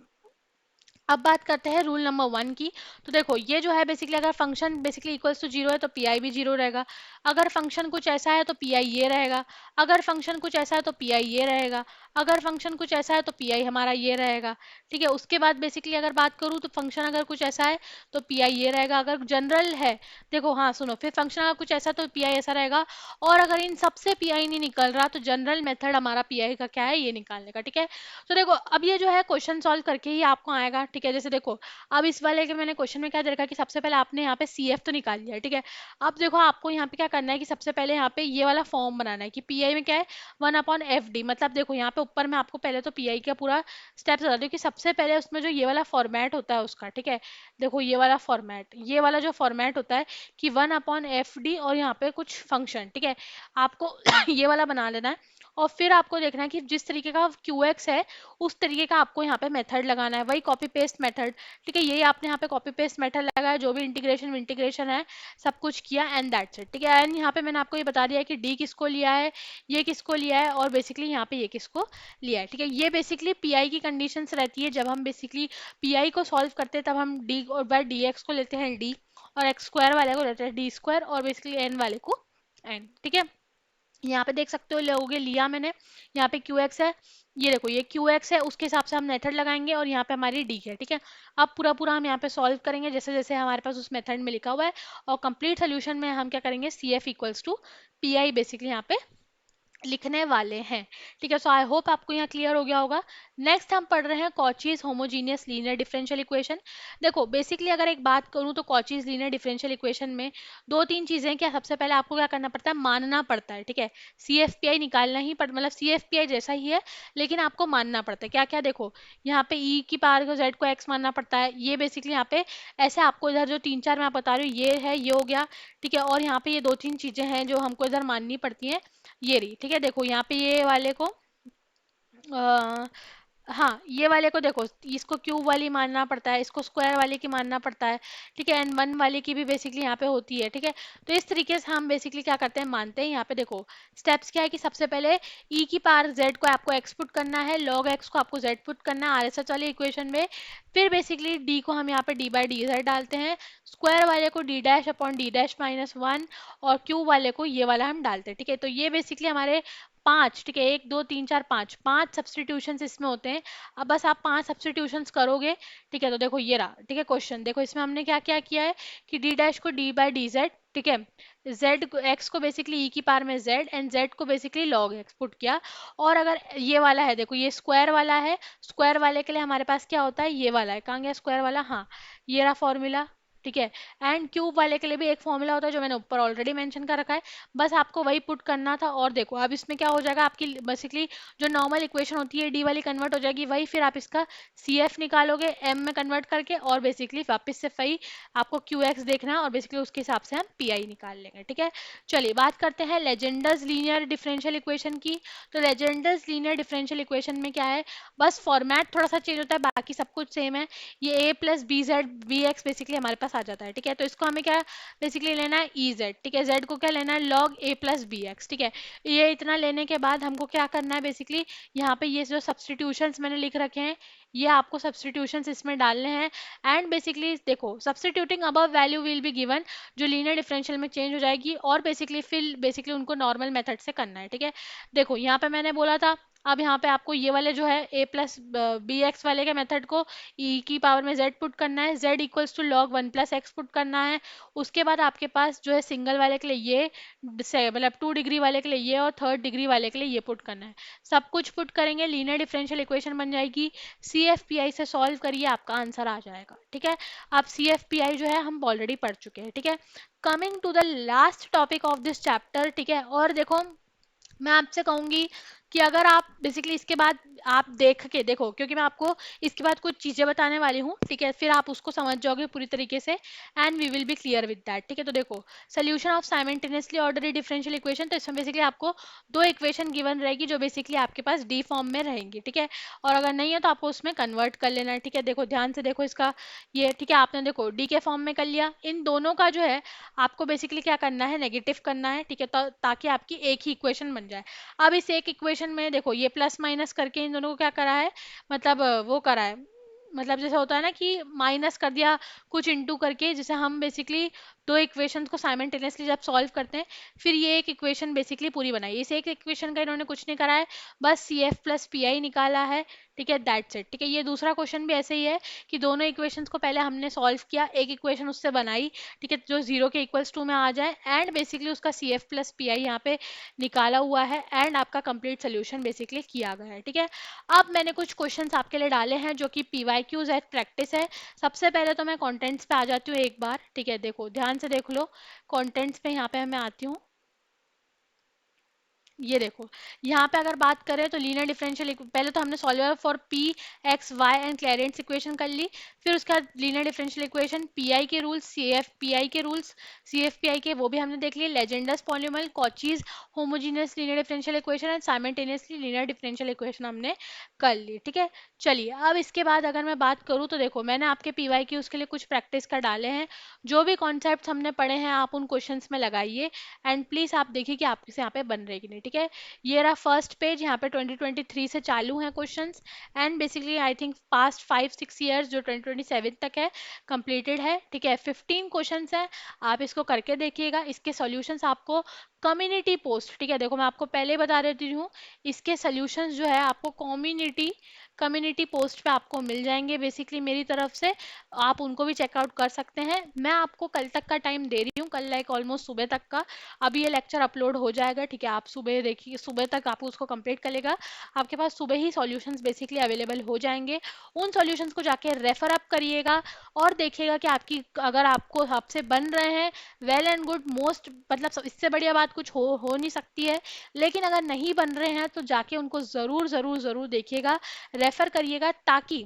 अब बात करते हैं रूल नंबर 1 की। तो देखो ये जो है बेसिकली, अगर function basically equals to zero है तो पी आई भी जीरो रहेगा, अगर फंक्शन कुछ ऐसा है तो पी आई ये रहेगा, अगर फंक्शन कुछ ऐसा है तो पी आई ये रहेगा, अगर फंक्शन कुछ ऐसा है तो पी आई हमारा ये रहेगा। ठीक है, उसके बाद बेसिकली अगर बात करूँ तो फंक्शन अगर कुछ ऐसा है तो पी आई ये रहेगा, अगर जनरल है, देखो हाँ सुनो, फिर फंक्शन अगर कुछ ऐसा तो पी आई ऐसा रहेगा, और अगर इन सबसे पी आई नहीं निकल रहा तो जनरल मेथड हमारा पी आई का क्या है, ये निकालने का। ठीक है, तो देखो अब ये जो है क्वेश्चन सॉल्व करके ही आपको आएगा। ठीक है, जैसे देखो अब इस वाले के मैंने क्वेश्चन में क्या दे रखा है कि सबसे पहले आपने यहाँ पे सी एफ तो निकाल लिया है। ठीक है, अब देखो आपको यहाँ पे क्या करना है कि सबसे पहले यहाँ पे ये वाला फॉर्म बनाना है कि पी आई में क्या है, 1/FD। मतलब देखो यहाँ पे ऊपर में आपको पहले तो पी आई का पूरा स्टेप बता दूँ कि सबसे पहले उसमें जो ये वाला फॉर्मेट होता है उसका, ठीक है, देखो ये वाला फॉर्मेट, ये वाला जो फॉर्मेट होता है कि 1/FD और यहाँ पे कुछ फंक्शन। ठीक है, आपको ये वाला बना लेना है और फिर आपको देखना है कि जिस तरीके का QX है उस तरीके का आपको यहाँ पे मेथड लगाना है, वही कॉपी पेस्ट मेथड। ठीक है, यही आपने यहाँ पे कॉपी पेस्ट मेथड लगाया, जो भी इंटीग्रेशन है सब कुछ किया, एंड दैट्स इट। ठीक है, एंड यहाँ पे मैंने आपको ये बता दिया है कि डी किसको लिया है, ये किसको लिया है, और बेसिकली यहाँ पे ये किसको लिया है। ठीक है, ये बेसिकली पीआई की कंडीशंस रहती है, जब हम बेसिकली पीआई को सॉल्व करते हैं तब हम डी और बाय डी एक्स को लेते हैं डी, और एक्स स्क्वायर वाले को लेते हैं डी स्क्वायर, और बेसिकली एन वाले को एन। ठीक है, यहाँ पे देख सकते हो लोगे लिया मैंने, यहाँ पे क्यू एक्स है, ये देखो ये क्यू एक्स है, उसके हिसाब से हम मेथड लगाएंगे, और यहाँ पे हमारी डी है। ठीक है, अब पूरा पूरा हम यहाँ पे सॉल्व करेंगे जैसे जैसे हमारे पास उस मेथड में लिखा हुआ है, और कंप्लीट सोल्यूशन में हम क्या करेंगे, C F equals to P I basically यहाँ पे लिखने वाले हैं। ठीक है, सो आई होप आपको यहाँ क्लियर हो गया होगा। नेक्स्ट हम पढ़ रहे हैं Cauchy's homogeneous linear differential equation. देखो बेसिकली अगर एक बात करूँ तो कॉचीज लीनियर डिफरेंशियल इक्वेशन में दो तीन चीजें, क्या सबसे पहले आपको क्या करना पड़ता है, मानना पड़ता है। ठीक है, सी एफ पी आई निकालना ही पड़, मतलब सी एफ पी आई जैसा ही है, लेकिन आपको मानना पड़ता है क्या क्या। देखो यहाँ पे ई की पावर को जेड को एक्स मानना पड़ता है, ये बेसिकली यहाँ पे ऐसे आपको इधर जो तीन चार मैं आप बता रही हूँ ये है, ये हो गया। ठीक है, और यहाँ पे ये दो तीन चीजें हैं जो हमको इधर माननी पड़ती हैं, ये रही। ठीक है, देखो यहाँ पे ये वाले को हाँ ये वाले को देखो, इसको क्यूब वाली मानना पड़ता है, इसको स्क्वायर वाले की मानना पड़ता है। ठीक है, एंड वन वाले की भी बेसिकली यहाँ पे होती है। ठीक है, तो इस तरीके से हम बेसिकली क्या करते हैं, मानते हैं। यहाँ पे देखो स्टेप्स क्या है कि सबसे पहले ई की पावर जेड को आपको एक्स पुट करना है, लॉग एक्स को आपको जेड पुट करना है आरएसएच वाली इक्वेशन में, फिर बेसिकली डी को हम यहाँ पे डी बाई डी जेड डालते हैं, स्क्वायर वाले को D dash upon D dash -1, और क्यूब वाले को ये वाला हम डालते हैं। ठीक है, तो ये बेसिकली हमारे पांच, ठीक है, एक दो तीन चार पांच, पांच सब्सटीट्यूशंस इसमें होते हैं। अब बस आप पांच सब्सटीट्यूशंस करोगे। ठीक है, तो देखो ये रहा। ठीक है, क्वेश्चन देखो इसमें हमने क्या क्या किया है कि डी डैश को डी बाई डी जेड, ठीक है, जेड को एक्स को बेसिकली ई की पावर में जेड, एंड जेड को बेसिकली लॉग एक्स पुट किया। और अगर ये वाला है, देखो ये स्क्वायर वाला है, स्क्वायर वाले के लिए हमारे पास क्या होता है, ये वाला है, कहाँ गया स्क्वायर वाला, हाँ ये रहा फॉर्मूला। ठीक है, एंड क्यूब वाले के लिए भी एक फॉर्मूला होता है जो मैंने ऊपर ऑलरेडी मेंशन कर रखा है, बस आपको वही पुट करना था। और देखो अब इसमें क्या हो जाएगा, आपकी बेसिकली जो नॉर्मल इक्वेशन होती है डी वाली कन्वर्ट हो जाएगी, वही फिर आप इसका सी एफ निकालोगे एम में कन्वर्ट करके, और बेसिकली वापस से वही आपको क्यू एक्स देखना है, और बेसिकली उसके हिसाब से हम पी आई निकाल लेंगे। ठीक है, चलिए बात करते हैं लेजेंडर्स लीनियर डिफरेंशियल इक्वेशन की। तो लेजेंडर्स लीनियर डिफरेंशियल इक्वेशन में क्या है, बस फॉर्मेट थोड़ा सा चेंज होता है, बाकी सब कुछ सेम है। ये a plus b z b x basically हमारे पास आ जाता है। ठीक है, तो इसको हमें क्या बेसिकली लेना है ई जेड। ठीक है, जेड को क्या लेना है, लॉग ए प्लस बी एक्स। ठीक है, ये इतना लेने के बाद हमको क्या करना है, बेसिकली यहाँ पे ये जो सब्सटीट्यूशंस मैंने लिख रखे हैं, ये आपको सब्सटीट्यूशंस इसमें डालने हैं। एंड बेसिकली देखो substituting above value will be given, जो लीनियर डिफरेंशियल में चेंज हो जाएगी, और बेसिकली फिर बेसिकली उनको नॉर्मल मेथड से करना है। ठीक है, देखो यहाँ पे मैंने बोला था अब यहाँ पे आपको ये वाले जो है ए प्लस बी एक्स वाले के मेथड को ई की पावर में जेड पुट करना है, z equals to log one plus x put करना है। उसके बाद आपके पास जो है सिंगल वाले के लिए ये मतलब 2 डिग्री वाले के लिए ये और 3rd डिग्री वाले के लिए ये पुट करना है। सब कुछ पुट करेंगे, लीनियर डिफरेंशियल इक्वेशन बन जाएगी। सी एफ पी आई से सॉल्व करिए, आपका आंसर आ जाएगा। ठीक है, अब सी एफ पी आई जो है हम ऑलरेडी पढ़ चुके हैं। ठीक है, coming to the last topic of this chapter. ठीक है, और देखो मैं आपसे कहूंगी कि अगर आप बेसिकली इसके बाद आप देख के देखो, क्योंकि मैं आपको इसके बाद कुछ चीजें बताने वाली हूँ। ठीक है, फिर आप उसको समझ जाओगे पूरी तरीके से and we will be clear with that. ठीक है, तो देखो solution of simultaneously orderly differential equation, तो इसमें बेसिकली आपको दो इक्वेशन गिवन रहेगी जो बेसिकली आपके पास डी फॉर्म में रहेंगी। ठीक है, और अगर नहीं है तो आपको उसमें कन्वर्ट कर लेना है। ठीक है, देखो ध्यान से देखो इसका ये। ठीक है, आपने देखो डी के फॉर्म में कर लिया, इन दोनों का जो है आपको बेसिकली क्या करना है, नेगेटिव करना है। ठीक है, तो ताकि आपकी एक ही इक्वेशन बन जाए। अब इस एक इक्वेशन में देखो ये प्लस माइनस करके इन दोनों को क्या करा है, मतलब वो करा है, मतलब जैसे होता है ना कि माइनस कर दिया कुछ इनटू करके, जैसे हम बेसिकली दो इक्वेशंस को साइमल्टेनियसली जब सॉल्व करते हैं फिर ये एक इक्वेशन बेसिकली पूरी बनाई। इस एक इक्वेशन का इन्होंने कुछ नहीं करा है, बस C F plus P I निकाला है। ठीक है, दैट्स इट। ठीक है, ये दूसरा क्वेश्चन भी ऐसे ही है कि दोनों इक्वेशंस को पहले हमने सॉल्व किया, एक इक्वेशन उससे बनाई। ठीक है, जो जीरो के इक्वल्स टू में आ जाए एंड बेसिकली उसका C F plus P I यहाँ पे निकाला हुआ है एंड आपका कंप्लीट सोल्यूशन बेसिकली किया गया है। ठीक है, अब मैंने कुछ क्वेश्चंस आपके लिए डाले हैं जो कि पीवाईक्यूज एट प्रैक्टिस है। सबसे पहले तो मैं कंटेंट्स पे आ जाती हूँ एक बार। ठीक है, देखो ध्यान से देख लो कंटेंट्स पे, यहाँ पे मैं आती हूँ। ये देखो यहाँ पे अगर बात करें तो लीनियर डिफरेंशियल, पहले तो हमने solver for p x y and Clairaut's equation कर ली, फिर उसके बाद linear differential equation, P I के rules, C F P I के rules, C F P I के वो भी हमने देख लिए, Legendre's polynomial, Cauchy's homogeneous linear differential equation and simultaneously linear differential equation हमने कर ली। ठीक है, चलिए अब इसके बाद अगर मैं बात करूँ तो देखो मैंने आपके पी वाई की उसके लिए कुछ प्रैक्टिस का डाले हैं। जो भी कॉन्सेप्ट हमने पढ़े हैं आप उन क्वेश्चन में लगाइए एंड प्लीज आप देखिए कि आपके से यहाँ पे बन रहे कि नहीं। ठीक है, ये रहा फर्स्ट पेज, यहाँ पे 2023 से चालू हैं questions and basically I think past 5-6 years जो 2027 तक है कंप्लीटेड है। ठीक है, 15 क्वेश्चंस हैं, आप इसको करके देखिएगा। इसके सॉल्यूशंस आपको कम्युनिटी पोस्ट, ठीक है देखो मैं आपको पहले बता देती हूँ, इसके सॉल्यूशंस जो है आपको कम्युनिटी पोस्ट पे आपको मिल जाएंगे बेसिकली मेरी तरफ से, आप उनको भी चेकआउट कर सकते हैं। मैं आपको कल तक का टाइम दे रही हूँ, कल लाइक ऑलमोस्ट सुबह तक का। अभी ये लेक्चर अपलोड हो जाएगा। ठीक है, आप सुबह देखिए, सुबह तक आप उसको कंप्लीट कर लेगा, आपके पास सुबह ही सॉल्यूशंस बेसिकली अवेलेबल हो जाएंगे। उन सॉल्यूशंस को जाके रेफर अप करिएगा और देखिएगा कि आपकी अगर आपको आपसे बन रहे हैं वेल एंड गुड, मोस्ट मतलब इससे बढ़िया बात कुछ हो नहीं सकती है। लेकिन अगर नहीं बन रहे हैं तो जाके उनको ज़रूर ज़रूर ज़रूर देखिएगा, रेफर करिएगा, ताकि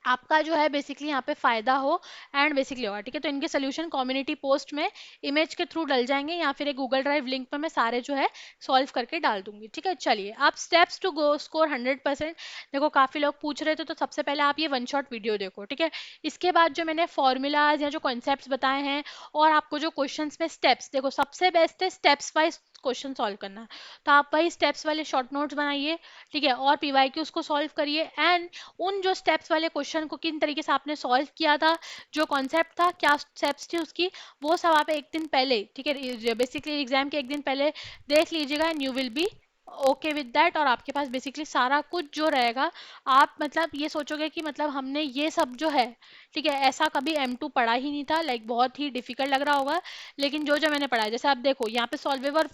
आपका जो है बेसिकली यहाँ पे फायदा हो एंड बेसिकली होगा। ठीक है, तो इनके सोल्यूशन कम्युनिटी पोस्ट में इमेज के थ्रू डल जाएंगे या फिर एक गूगल ड्राइव लिंक पर मैं सारे जो है सॉल्व करके डाल दूंगी। ठीक है, चलिए आप स्टेप्स टू गो स्कोर 100%। देखो काफी लोग पूछ रहे थे, तो सबसे पहले आप ये वन शॉट वीडियो देखो। ठीक है, इसके बाद जो मैंने फॉर्मूलाज या जो कॉन्सेप्ट बताए हैं और आपको जो क्वेश्चन में स्टेप्स, देखो सबसे बेस्ट है स्टेप्स वाइज क्वेश्चन सॉल्व करना, तो आप वही स्टेप्स वाले शॉर्ट नोट्स बनाइए। ठीक है, और पीवाईक्यू उसको सॉल्व करिए एंड उन जो स्टेप्स वाले क्वेश्चन को किन तरीके से आपने सॉल्व किया था, जो कॉन्सेप्ट था, क्या स्टेप्स थी उसकी, वो सब आप एक दिन पहले, ठीक है बेसिकली एग्जाम के एक दिन पहले देख लीजिएगा and you will be okay with that. और आपके पास बेसिकली सारा कुछ जो रहेगा, आप मतलब ये सोचोगे कि मतलब हमने ये सब जो है, ठीक है ऐसा कभी M2 पढ़ा ही नहीं था, लाइक बहुत ही डिफिकल्ट लग रहा होगा, लेकिन जो जो मैंने पढ़ा है, जैसे आप देखो यहाँ पे सॉल्वेबल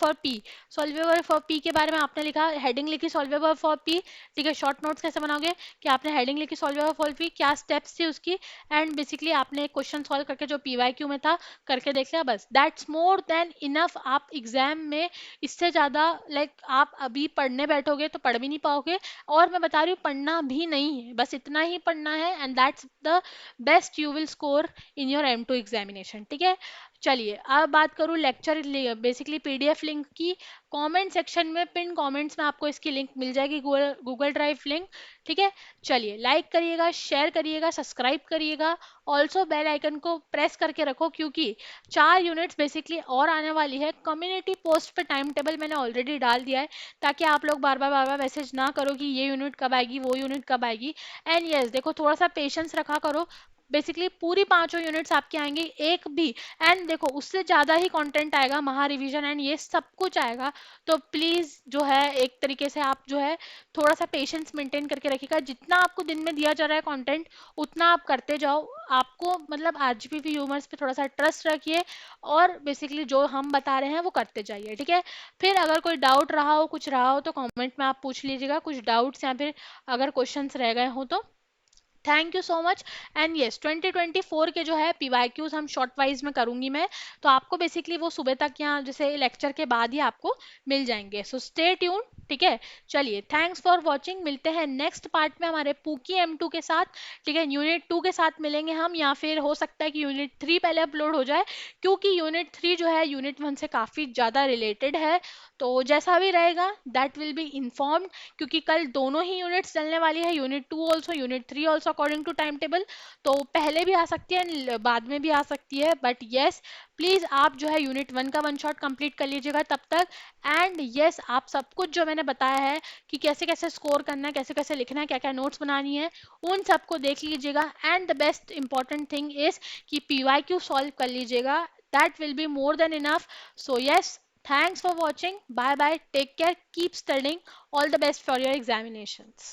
फॉर पी के बारे में आपने लिखा, हेडिंग लिखी सॉल्वेबल फॉर पी। ठीक है, शॉर्ट नोट्स कैसे बनाओगे कि आपने हेडिंग लिखी सॉल्वेबल फॉर पी, क्या स्टेप्स थी उसकी एंड बेसिकली आपने एक क्वेश्चन सॉल्व करके जो पीवाईक्यू में था करके देख लिया, बस दैट्स मोर देन इनफ। आप एग्जाम में इससे ज़्यादा लाइक आप अभी पढ़ने बैठोगे तो पढ़ भी नहीं पाओगे, और मैं बता रही हूँ पढ़ना भी नहीं है, बस इतना ही पढ़ना है and that's the best you will score in your M2 examination. ठीक है, चलिए अब बात करूँ लेक्चर बेसिकली पीडीएफ लिंक की, कमेंट सेक्शन में पिन कमेंट्स में आपको इसकी लिंक मिल जाएगी, गूगल ड्राइव लिंक। ठीक है, चलिए लाइक करिएगा, शेयर करिएगा, सब्सक्राइब करिएगा, ऑल्सो बेल आइकन को प्रेस करके रखो, क्योंकि 4 यूनिट्स बेसिकली और आने वाली है। कम्युनिटी पोस्ट पे टाइम टेबल मैंने ऑलरेडी डाल दिया है, ताकि आप लोग बार बार मैसेज ना करो कि ये यूनिट कब आएगी, वो यूनिट कब आएगी। एंड यस देखो थोड़ा सा पेशेंस रखा करो, बेसिकली पूरी पांचों यूनिट्स आपके आएंगे, एक भी, एंड देखो उससे ज़्यादा ही कंटेंट आएगा, महा रिवीजन एंड ये सब कुछ आएगा। तो प्लीज़ जो है एक तरीके से आप जो है थोड़ा सा पेशेंस मेंटेन करके रखिएगा, जितना आपको दिन में दिया जा रहा है कंटेंट उतना आप करते जाओ। आपको मतलब आरजीपी ह्यूमर्स पे थोड़ा सा ट्रस्ट रखिए और बेसिकली जो हम बता रहे हैं वो करते जाइए, ठीक है। फिर अगर कोई डाउट रहा हो, कुछ रहा हो, तो कमेंट में आप पूछ लीजिएगा, कुछ डाउट्स या फिर अगर क्वेश्चंस रह गए हो तो। Thank you so much. And yes 2024 के जो है पीवाईक्यूज हम शॉर्ट वाइज में करूंगी मैं, तो आपको बेसिकली वो सुबह तक या जैसे लेक्चर के बाद ही आपको मिल जाएंगे। सो स्टे ट्यून, ठीक है। चलिए, थैंक्स फॉर वॉचिंग, मिलते हैं नेक्स्ट पार्ट में हमारे पूकी M2 के साथ, ठीक है। यूनिट 2 के साथ मिलेंगे हम, या फिर हो सकता है कि यूनिट 3 पहले अपलोड हो जाए, क्योंकि यूनिट 3 जो है यूनिट 1 से काफ़ी ज़्यादा रिलेटेड है। तो जैसा भी रहेगा दैट विल बी इन्फॉर्म्ड, क्योंकि कल दोनों ही यूनिट्स चलने वाली है, unit 2 also, unit 3 also, according to time table. तो पहले भी आ सकती है, बाद में भी आ सकती है, बट येस प्लीज़ आप जो है यूनिट 1 का वन शॉट कंप्लीट कर लीजिएगा तब तक। एंड येस आप सब कुछ जो मैंने बताया है कि कैसे कैसे स्कोर करना है, कैसे कैसे लिखना है, क्या क्या नोट्स बनानी है, उन सबको देख लीजिएगा। And the best important thing is कि पीवाईक्यू सॉल्व कर लीजिएगा, that will be more than enough. So yes, thanks for watching. Bye bye. Take care. Keep studying. All the best for your examinations.